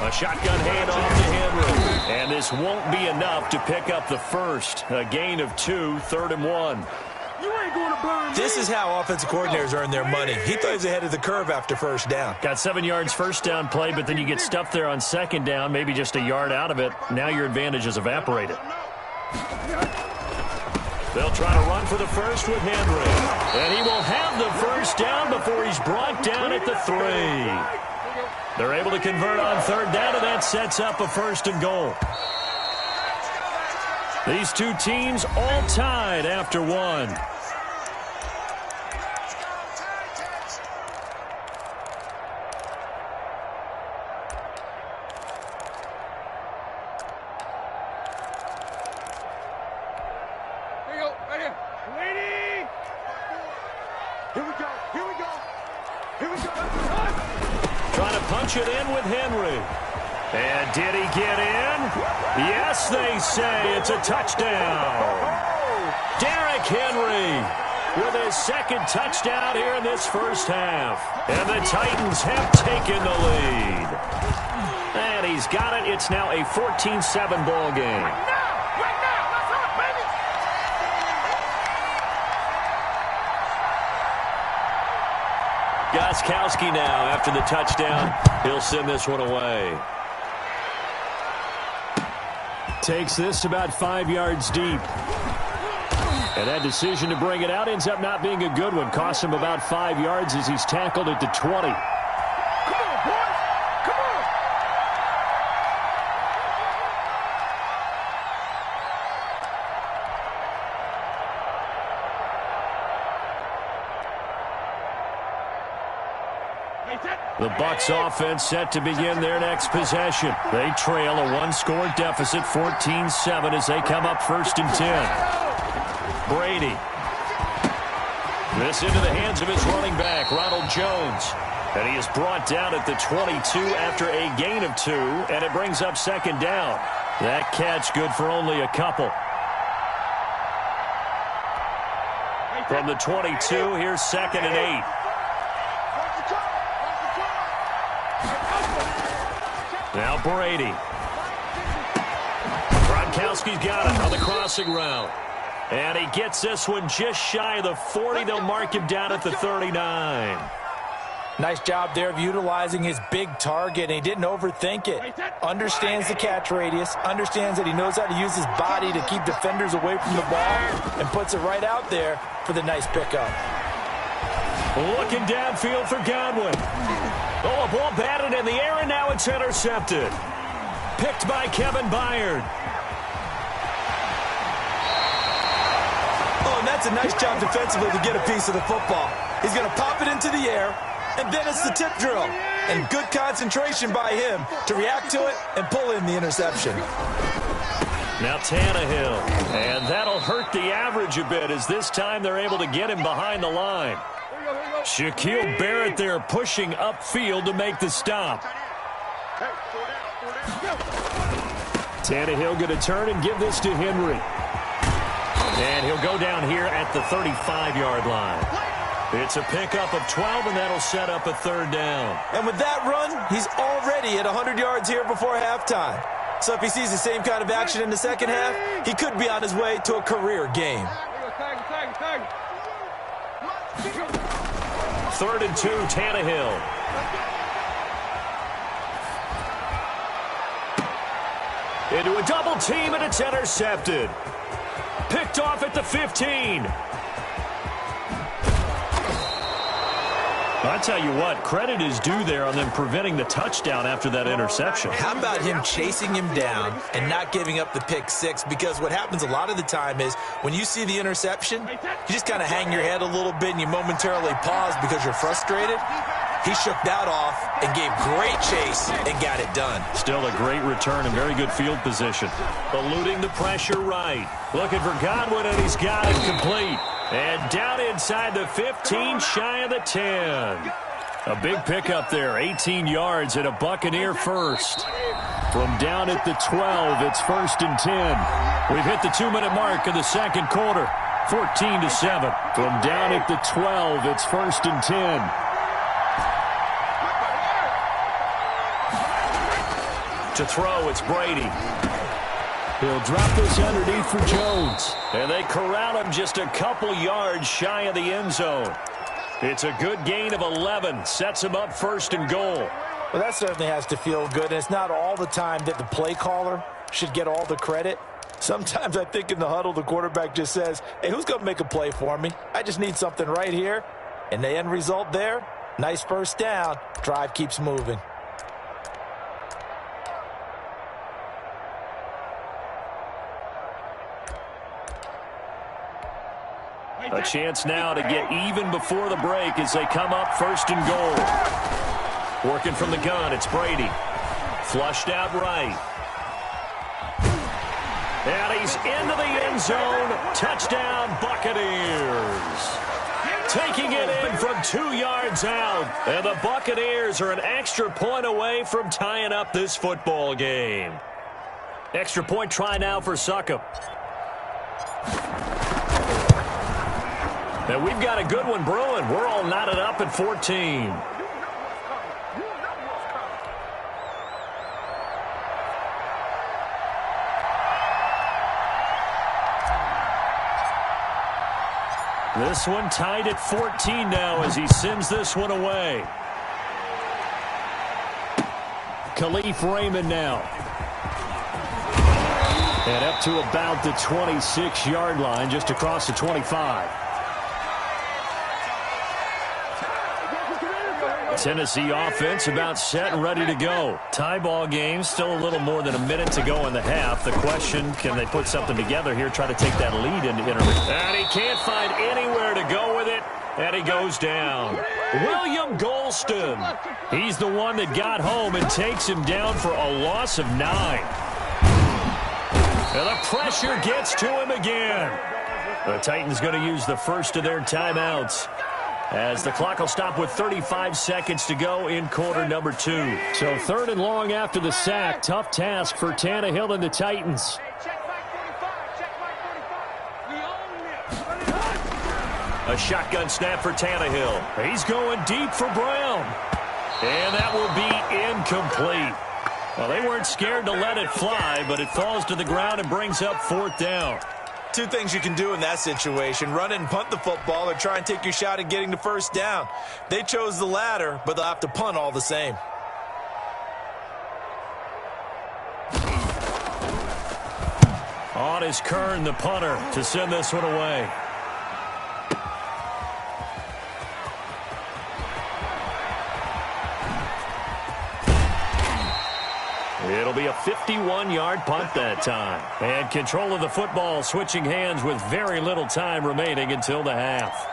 A shotgun handoff to Henry. And this won't be enough to pick up the first. A gain of 2, 3rd and 1. This is how offensive coordinators earn their money. He thought he was ahead of the curve after first down. Got 7 yards first down play, but then you get stuffed there on 2nd down, maybe just a yard out of it. Now your advantage is evaporated. They'll try to run for the first with Henry. And he will have the first down before he's brought down at the 3. They're able to convert on 3rd down, and that sets up a 1st and goal. These two teams all tied after 1. Punch it in with Henry. And did he get in? Yes, they say it's a touchdown. Derrick Henry with his 2nd touchdown here in this first half. And the Titans have taken the lead. And he's got it. It's now a 14-7 ball game. Gostkowski now after the touchdown. He'll send this one away. Takes this about 5 yards deep. And that decision to bring it out ends up not being a good one. Costs him about 5 yards as he's tackled at the 20. The Bucs offense set to begin their next possession. They trail a one-score deficit, 14-7, as they come up 1st and 10. Brady. This into the hands of his running back, Ronald Jones. And he is brought down at the 22 after a gain of 2, and it brings up 2nd down. That catch good for only a couple. From the 22, here's 2nd and 8. Now Brady. Gronkowski's got it on the crossing route. And he gets this one just shy of the 40. They'll mark him down at the 39. Nice job there of utilizing his big target. He didn't overthink it. Understands the catch radius. Understands that he knows how to use his body to keep defenders away from the ball. And puts it right out there for the nice pickup. Looking downfield for Godwin. Oh, a ball batted in the air, and now it's intercepted. Picked by Kevin Byard. Oh, and that's a nice job defensively to get a piece of the football. He's going to pop it into the air, and then it's the tip drill. And good concentration by him to react to it and pull in the interception. Now Tannehill, and that'll hurt the average a bit as this time they're able to get him behind the line. Shaquille Barrett there pushing upfield to make the stop. Tannehill going to turn and give this to Henry. And he'll go down here at the 35-yard line. It's a pickup of 12, and that'll set up a 3rd down. And with that run, he's already at 100 yards here before halftime. So if he sees the same kind of action in the second half, he could be on his way to a career game. 3rd and 2, Tannehill. Into a double team, and it's intercepted. Picked off at the 15. I tell you what, credit is due there on them preventing the touchdown after that interception. How about him chasing him down and not giving up the pick 6? Because what happens a lot of the time is when you see the interception, you just kind of hang your head a little bit and you momentarily pause because you're frustrated. He shook that off and gave great chase and got it done. Still a great return and very good field position. Eluding the pressure right. Looking for Godwin, and he's got it complete. And down inside the 15, shy of the 10. A big pickup there, 18 yards and a Buccaneer first. From down at the 12, it's 1st and 10. We've hit the 2-minute mark of the second quarter, 14-7. From down at the 12, it's 1st and 10. To throw, it's Brady. He'll drop this underneath for Jones. And they corral him just a couple yards shy of the end zone. It's a good gain of 11. Sets him up 1st and goal. Well, that certainly has to feel good. And it's not all the time that the play caller should get all the credit. Sometimes I think in the huddle, the quarterback just says, hey, who's going to make a play for me? I just need something right here. And the end result there, nice 1st down. Drive keeps moving. A chance now to get even before the break as they come up 1st and goal. Working from the gun, it's Brady. Flushed out right. And he's into the end zone. Touchdown, Buccaneers. Taking it in from 2 yards out. And the Buccaneers are an extra point away from tying up this football game. Extra point try now for Succop. And we've got a good one brewing. We're all knotted up at 14. This one tied at 14 now as he sends this one away. Khalif Raymond now. And up to about the 26-yard line, just across the 25. Tennessee offense about set and ready to go. Tie ball game, still a little more than a minute to go in the half. The question, can they put something together here, try to take that lead into intermission? And he can't find anywhere to go with it, and he goes down. William Golston. He's the one that got home and takes him down for a loss of 9. And the pressure gets to him again. The Titans going to use the first of their timeouts, as the clock will stop with 35 seconds to go in quarter number 2. So 3rd and long after the sack. Tough task for Tannehill and the Titans. A shotgun snap for Tannehill. He's going deep for Brown. And that will be incomplete. Well, they weren't scared to let it fly, but it falls to the ground and brings up 4th down. Two things you can do in that situation: run it and punt the football, or try and take your shot at getting the first down. They chose the latter, but they'll have to punt all the same. On is Kern, the punter, to send this one away. It'll be a 51-yard punt that time. And control of the football switching hands with very little time remaining until the half.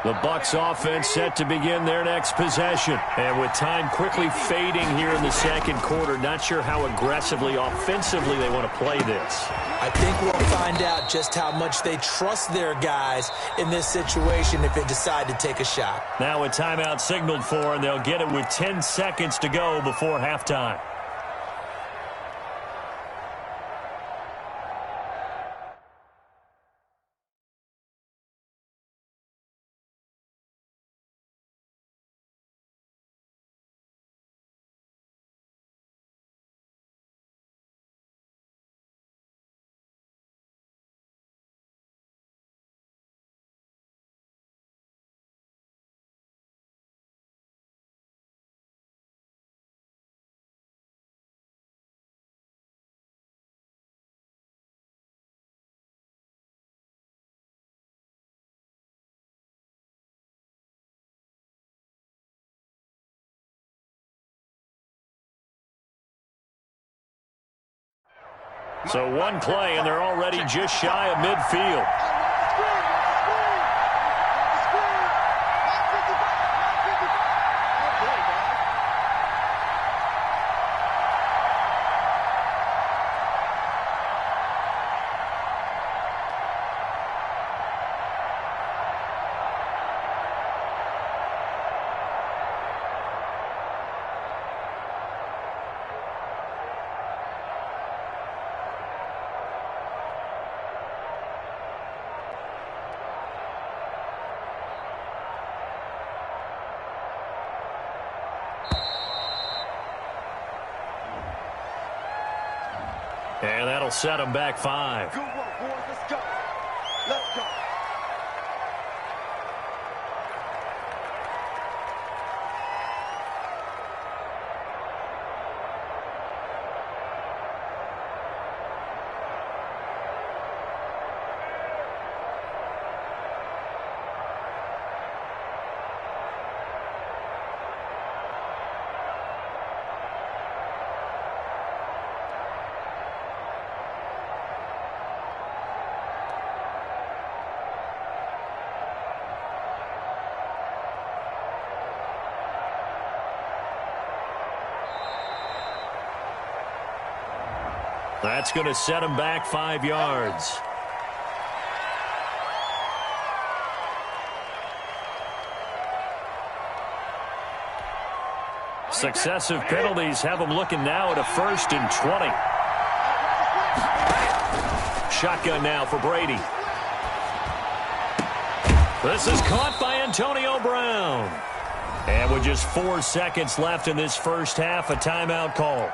The Bucs offense set to begin their next possession. And with time quickly fading here in the second quarter, not sure how aggressively, offensively they want to play this. I think we'll find out just how much they trust their guys in this situation if they decide to take a shot. Now a timeout signaled for, and they'll get it with 10 seconds to go before halftime. So one play, and they're already just shy of midfield. And that'll set them back 5. Good work, boys. Let's go. Let's go. That's going to set him back 5 yards. Successive penalties have him looking now at a 1st and 20. Shotgun now for Brady. This is caught by Antonio Brown. And with just 4 seconds left in this first half, a timeout call.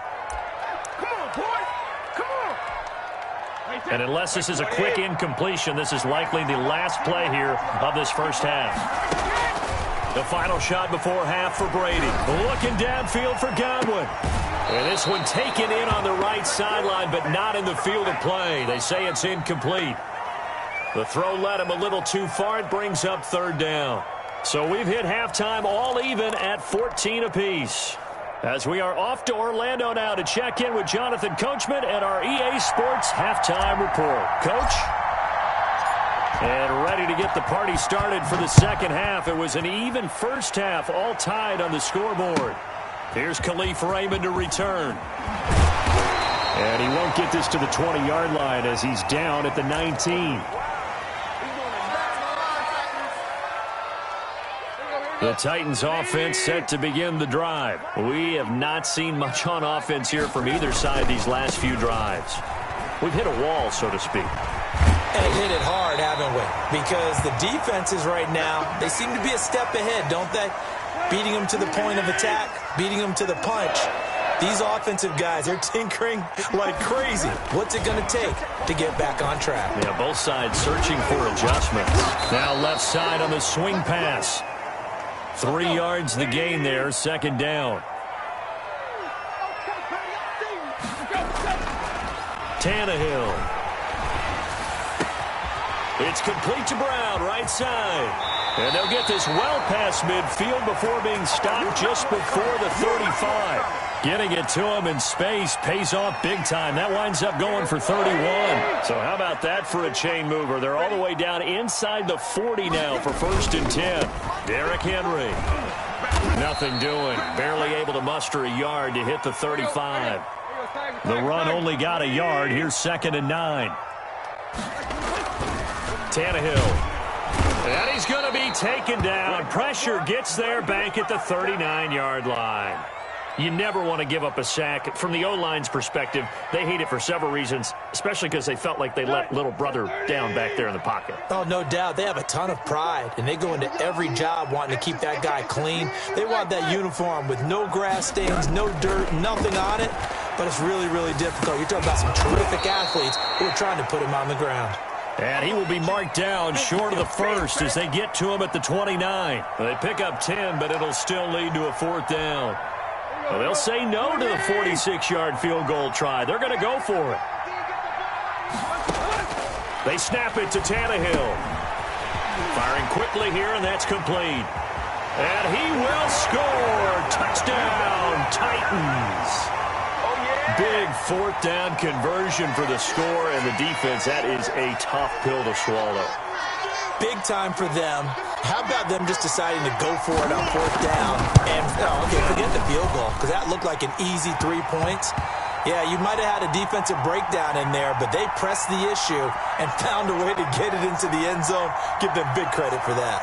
And unless this is a quick incompletion, this is likely the last play here of this first half. The final shot before half for Brady. Looking downfield for Godwin. And this one taken in on the right sideline, but not in the field of play. They say it's incomplete. The throw led him a little too far. It brings up third down. So we've hit halftime all even at 14 apiece. As we are off to Orlando now to check in with Jonathan Coachman at our EA Sports Halftime Report. Coach? And ready to get the party started for the second half. It was an even first half, all tied on the scoreboard. Here's Khalif Raymond to return. And he won't get this to the 20-yard line as he's down at the 19. The Titans offense set to begin the drive. We have not seen much on offense here from either side these last few drives. We've hit a wall, so to speak. And hit it hard, haven't we? Because the defenses right now, they seem to be a step ahead, don't they? Beating them to the point of attack, beating them to the punch. These offensive guys are tinkering like crazy. What's it going to take to get back on track? Yeah, both sides searching for adjustments. Now left side on the swing pass. 3 yards the gain there, second down. Tannehill. It's complete to Brown, right side. And they'll get this well past midfield before being stopped just before the 35. Getting it to him in space pays off big time. That winds up going for 31. So how about that for a chain mover? They're all the way down inside the 40 now for 1st and 10. Derrick Henry. Nothing doing. Barely able to muster a yard to hit the 35. The run only got a yard. Here's 2nd and 9. Tannehill. And he's going to be taken down. Pressure gets there back at the 39-yard line. You never want to give up a sack. From the O-line's perspective, they hate it for several reasons, especially because they felt like they let little brother down back there in the pocket. Oh, no doubt. They have a ton of pride, and they go into every job wanting to keep that guy clean. They want that uniform with no grass stains, no dirt, nothing on it. But it's really, really difficult. You're talking about some terrific athletes who are trying to put him on the ground. And he will be marked down short of the first as they get to him at the 29. They pick up 10, but it'll still lead to a 4th down. Well, they'll say no to the 46-yard field goal try. They're going to go for it. They snap it to Tannehill. Firing quickly here, and that's complete. And he will score. Touchdown, Titans. Big 4th down conversion for the score, and the defense. That is a tough pill to swallow. Big time for them. How about them just deciding to go for it on 4th down? And, okay, forget the field goal, because that looked like an easy 3 points. Yeah, you might have had a defensive breakdown in there, but they pressed the issue and found a way to get it into the end zone. Give them big credit for that.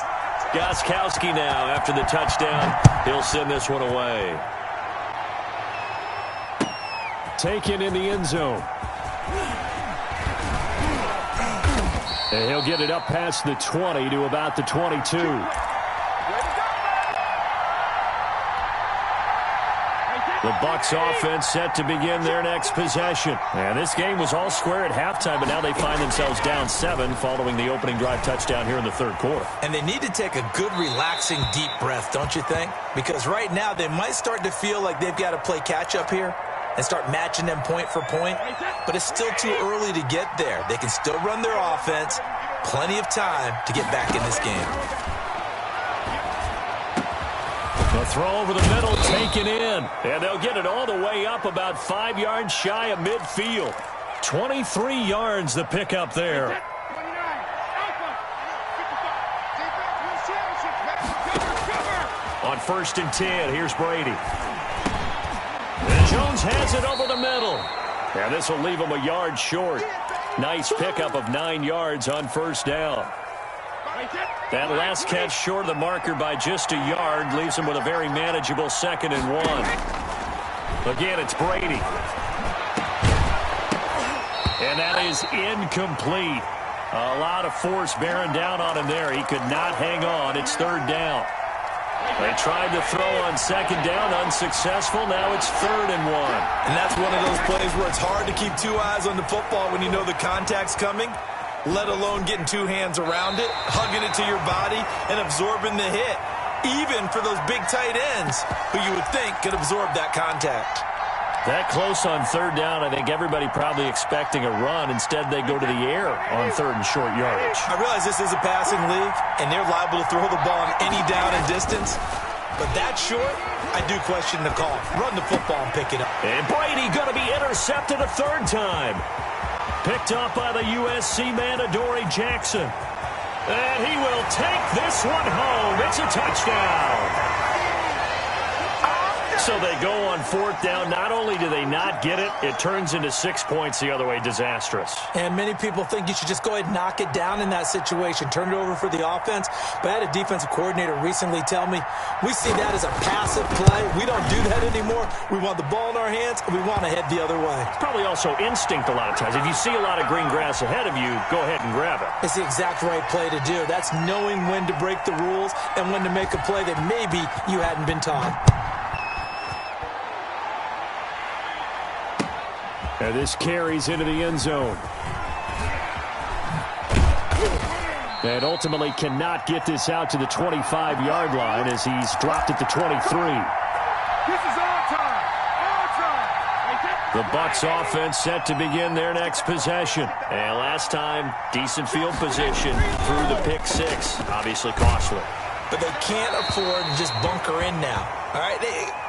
Gostkowski now, after the touchdown, he'll send this one away. Taken in the end zone. And he'll get it up past the 20 to about the 22. The Bucs offense set to begin their next possession. And this game was all square at halftime, but now they find themselves down 7 following the opening drive touchdown here in the 3rd quarter. And they need to take a good, relaxing, deep breath, don't you think? Because right now they might start to feel like they've got to play catch-up here and start matching them point for point. But it's still too early to get there. They can still run their offense. Plenty of time to get back in this game. The throw over the middle, taken in. And they'll get it all the way up about 5 yards shy of midfield. 23 yards the pickup there. On 1st and 10, here's Brady. And Jones has it over the middle. And this will leave him a yard short. Nice pickup of 9 yards on 1st down. That last catch short of the marker by just a yard leaves him with a very manageable 2nd and 1. Again, it's Brady. And that is incomplete. A lot of force bearing down on him there. He could not hang on. It's 3rd down. They tried to throw on 2nd down, unsuccessful. Now it's 3rd and 1. And that's one of those plays where it's hard to keep 2 eyes on the football when you know the contact's coming, let alone getting 2 hands around it, hugging it to your body, and absorbing the hit, even for those big tight ends who you would think could absorb that contact. That close on third down, I think everybody probably expecting a run. Instead, they go to the air on third and short yardage. I realize this is a passing league, and they're liable to throw the ball on any down and distance. But that short, I do question the call. Run the football and pick it up. And Brady going to be intercepted a third time. Picked up by the USC man, Adoree Jackson. And he will take this one home. It's a touchdown. So they go on fourth down. Not only do they not get it, it turns into 6 points the other way. Disastrous. And many people think you should just go ahead and knock it down in that situation. Turn it over for the offense. But I had a defensive coordinator recently tell me, we see that as a passive play. We don't do that anymore. We want the ball in our hands, and we want to head the other way. It's probably also instinct a lot of times. If you see a lot of green grass ahead of you, go ahead and grab it. It's the exact right play to do. That's knowing when to break the rules and when to make a play that maybe you hadn't been taught. And this carries into the end zone. And ultimately cannot get this out to the 25-yard line as he's dropped at the 23. This is all time. All time. The Bucs offense set to begin their next possession. And last time, decent field position through the pick six. Obviously costly. But they can't afford to just bunker in now. All right,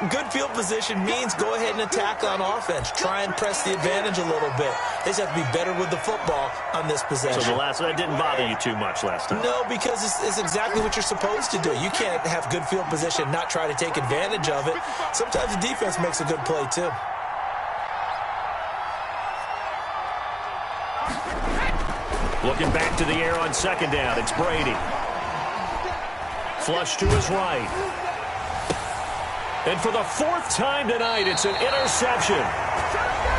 good field position means go ahead and attack on offense. Try and press the advantage a little bit. They just have to be better with the football on this possession. So that didn't bother you too much last time? No, because it's exactly what you're supposed to do. You can't have good field position and not try to take advantage of it. Sometimes the defense makes a good play, too. Looking back to the air on second down, it's Brady. Flush to his right. And for the fourth time tonight, it's an interception.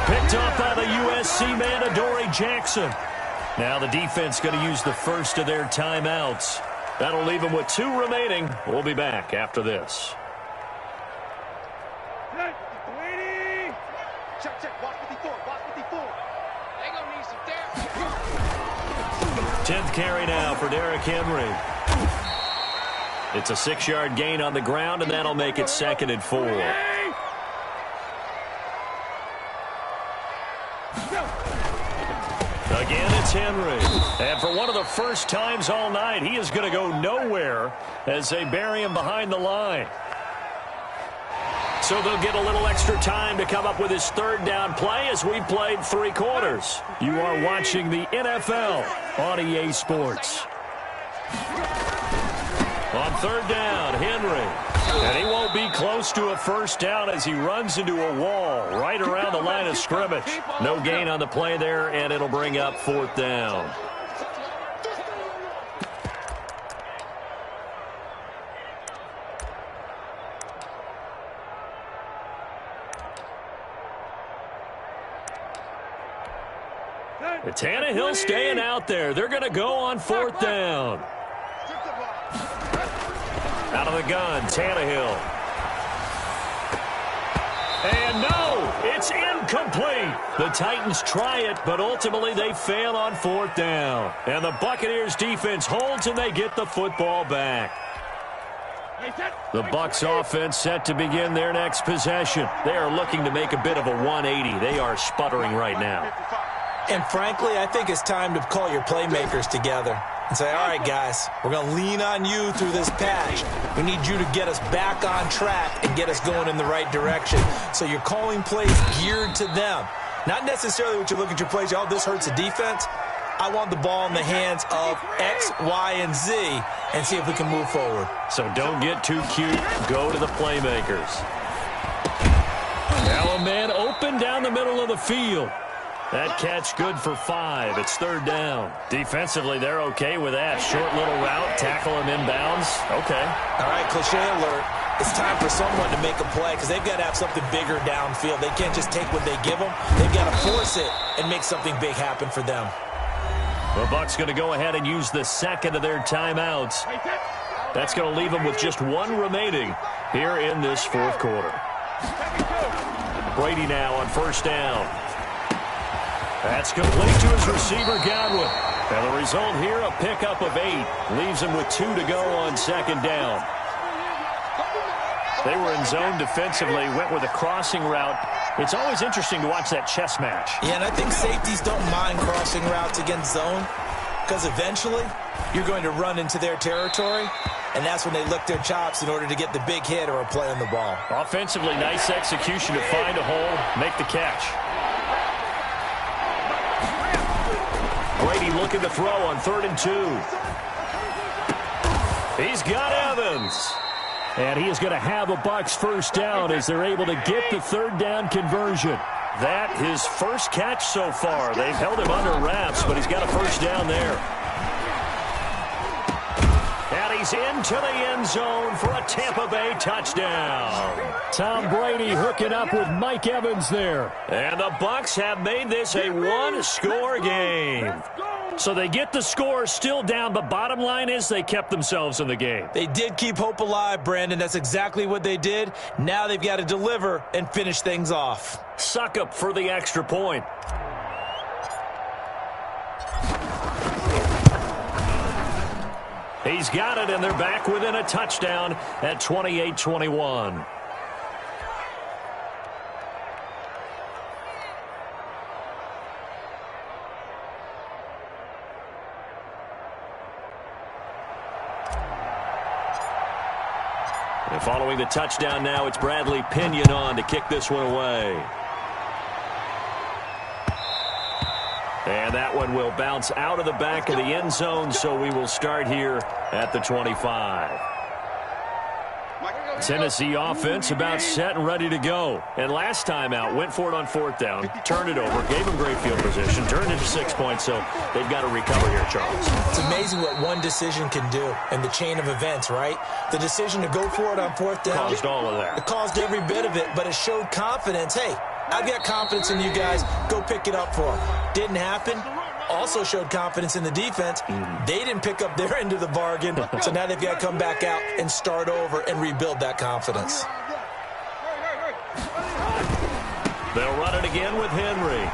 Picked up by the USC man, Adoree Jackson. Now the defense going to use the first of their timeouts. That'll leave them with 2 remaining. We'll be back after this. Brady! Check, watch 54, watch 54. They gonna need some depth. 10th carry now for Derrick Henry. It's a 6-yard gain on the ground, and that'll make it 2nd and 4. Again, it's Henry. And for one of the first times all night, he is going to go nowhere as they bury him behind the line. So they'll get a little extra time to come up with his third down play as we played 3 quarters. You are watching the NFL on EA Sports. On third down, Henry. And he won't be close to a first down as he runs into a wall right around the line of scrimmage. No gain on the play there, and it'll bring up 4th down. Tannehill staying out there. They're going to go on 4th down. Out of the gun, Tannehill. And no, it's incomplete. The Titans try it, but ultimately they fail on 4th down. And the Buccaneers defense holds, and they get the football back. The Bucs offense set to begin their next possession. They are looking to make a bit of a 180. They are sputtering right now. And frankly, I think it's time to call your playmakers together and say, all right, guys, we're going to lean on you through this patch. We need you to get us back on track and get us going in the right direction. So you're calling plays geared to them. Not necessarily what you look at your plays, oh, this hurts the defense. I want the ball in the hands of X, Y, and Z and see if we can move forward. So don't get too cute. Go to the playmakers. Now a man open down the middle of the field. That catch good for 5. It's 3rd down. Defensively, they're okay with that. Short little route, tackle him inbounds. Okay. All right, cliche alert. It's time for someone to make a play because they've got to have something bigger downfield. They can't just take what they give them. They've got to force it and make something big happen for them. The Bucs going to go ahead and use the 2nd of their timeouts. That's going to leave them with just 1 remaining here in this 4th quarter. Brady now on 1st down. That's complete to his receiver, Godwin. And the result here, a pickup of 8. Leaves him with 2 to go on 2nd down. They were in zone defensively, went with a crossing route It's always interesting to watch that chess match. Yeah, and I think safeties don't mind crossing routes against zone because eventually you're going to run into their territory, and that's when they lick their chops in order to get the big hit or a play on the ball. Offensively, nice execution to find a hole, make the catch. Brady looking to throw on 3rd and 2. He's got Evans. And he is going to have a Bucs first down as they're able to get the 3rd down conversion. That his first catch so far. They've held him under wraps, but he's got a first down there. And he's into the end zone for a Tampa Bay touchdown. Tom Brady hooking up with Mike Evans there. And the Bucs have made this a one-score game. So they get the score still down, but bottom line is they kept themselves in the game. They did keep hope alive, Brandon. That's exactly what they did. Now they've got to deliver and finish things off. Suck up for the extra point. He's got it, and they're back within a touchdown at 28-21. And following the touchdown now, it's Bradley Pinion on to kick this one away. And that one will bounce out of the back of the end zone, so we will start here at the 25. Tennessee offense about set and ready to go. And last time out, went for it on 4th down, turned it over, gave them great field position, turned it to 6 points, so they've got to recover here, Charles. It's amazing what one decision can do in the chain of events, right? The decision to go for it on 4th down caused all of that. It caused every bit of it, but it showed confidence. Hey, I've got confidence in you guys. Go pick it up for them. Didn't happen. Also showed confidence in the defense. They didn't pick up their end of the bargain, so now they've got to come back out and start over and rebuild that confidence. They'll run it again with Henry.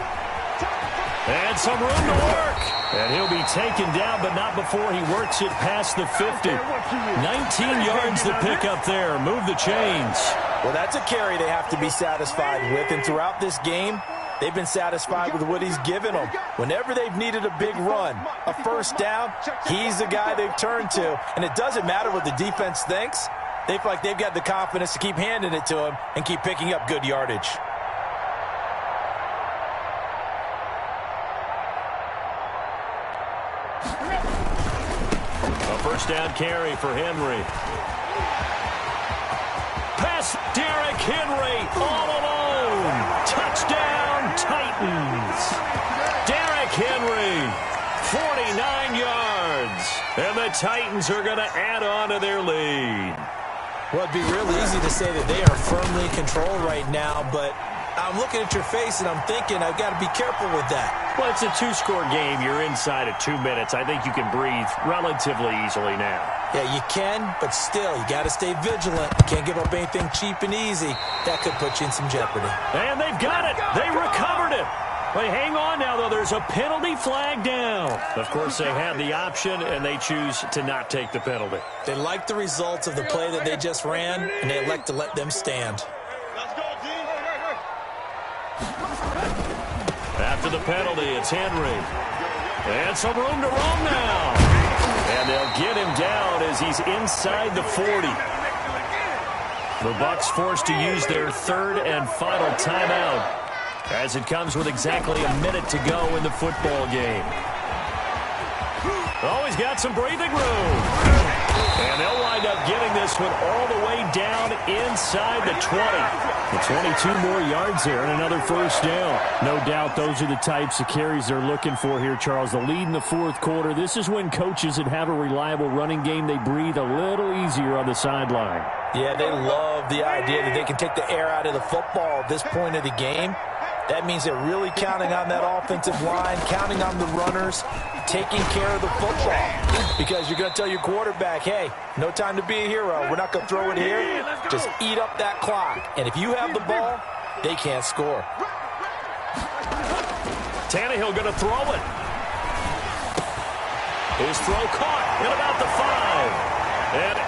And some room to work. And he'll be taken down, but not before he works it past the 50. 19 yards to pick up there. Move the chains. Well, that's a carry they have to be satisfied with, and throughout this game, they've been satisfied with what he's given them. Whenever they've needed a big run, a first down, he's the guy they've turned to. And it doesn't matter what the defense thinks. They feel like they've got the confidence to keep handing it to him and keep picking up good yardage. A first down carry for Henry. Pass Derrick Henry all alone. Touchdown Titans. Derrick Henry, 49 yards. And the Titans are going to add on to their lead. Well, it'd be real easy to say that they are firmly in control right now, but I'm looking at your face and I'm thinking I've got to be careful with that. Well, it's a 2-score game. You're inside at 2 minutes. I think you can breathe relatively easily now. Yeah, you can, but still, you got to stay vigilant. You can't give up anything cheap and easy. That could put you in some jeopardy. And they've got it. They recovered it. Wait, hang on now, though. There's a penalty flag down. Of course, they had the option, and they choose to not take the penalty. They like the results of the play that they just ran, and they elect to let them stand. After the penalty, it's Henry. And some room to roam now. And they'll get him down as he's inside the 40. The Bucs forced to use their third and final timeout as it comes with exactly a minute to go in the football game. Oh, he's got some breathing room. And they'll wind up getting this one all the way down inside the 20. The 22 more yards there and another first down. No doubt those are the types of carries they're looking for here, Charles. The lead in the fourth quarter. This is when coaches that have a reliable running game, they breathe a little easier on the sideline. Yeah, they love the idea that they can take the air out of the football at this point of the game. That means they're really counting on that offensive line, counting on the runners, taking care of the football. Because you're going to tell your quarterback, hey, no time to be a hero. We're not going to throw it here. Just eat up that clock. And if you have the ball, they can't score. Tannehill going to throw it. His throw caught at about the 5. And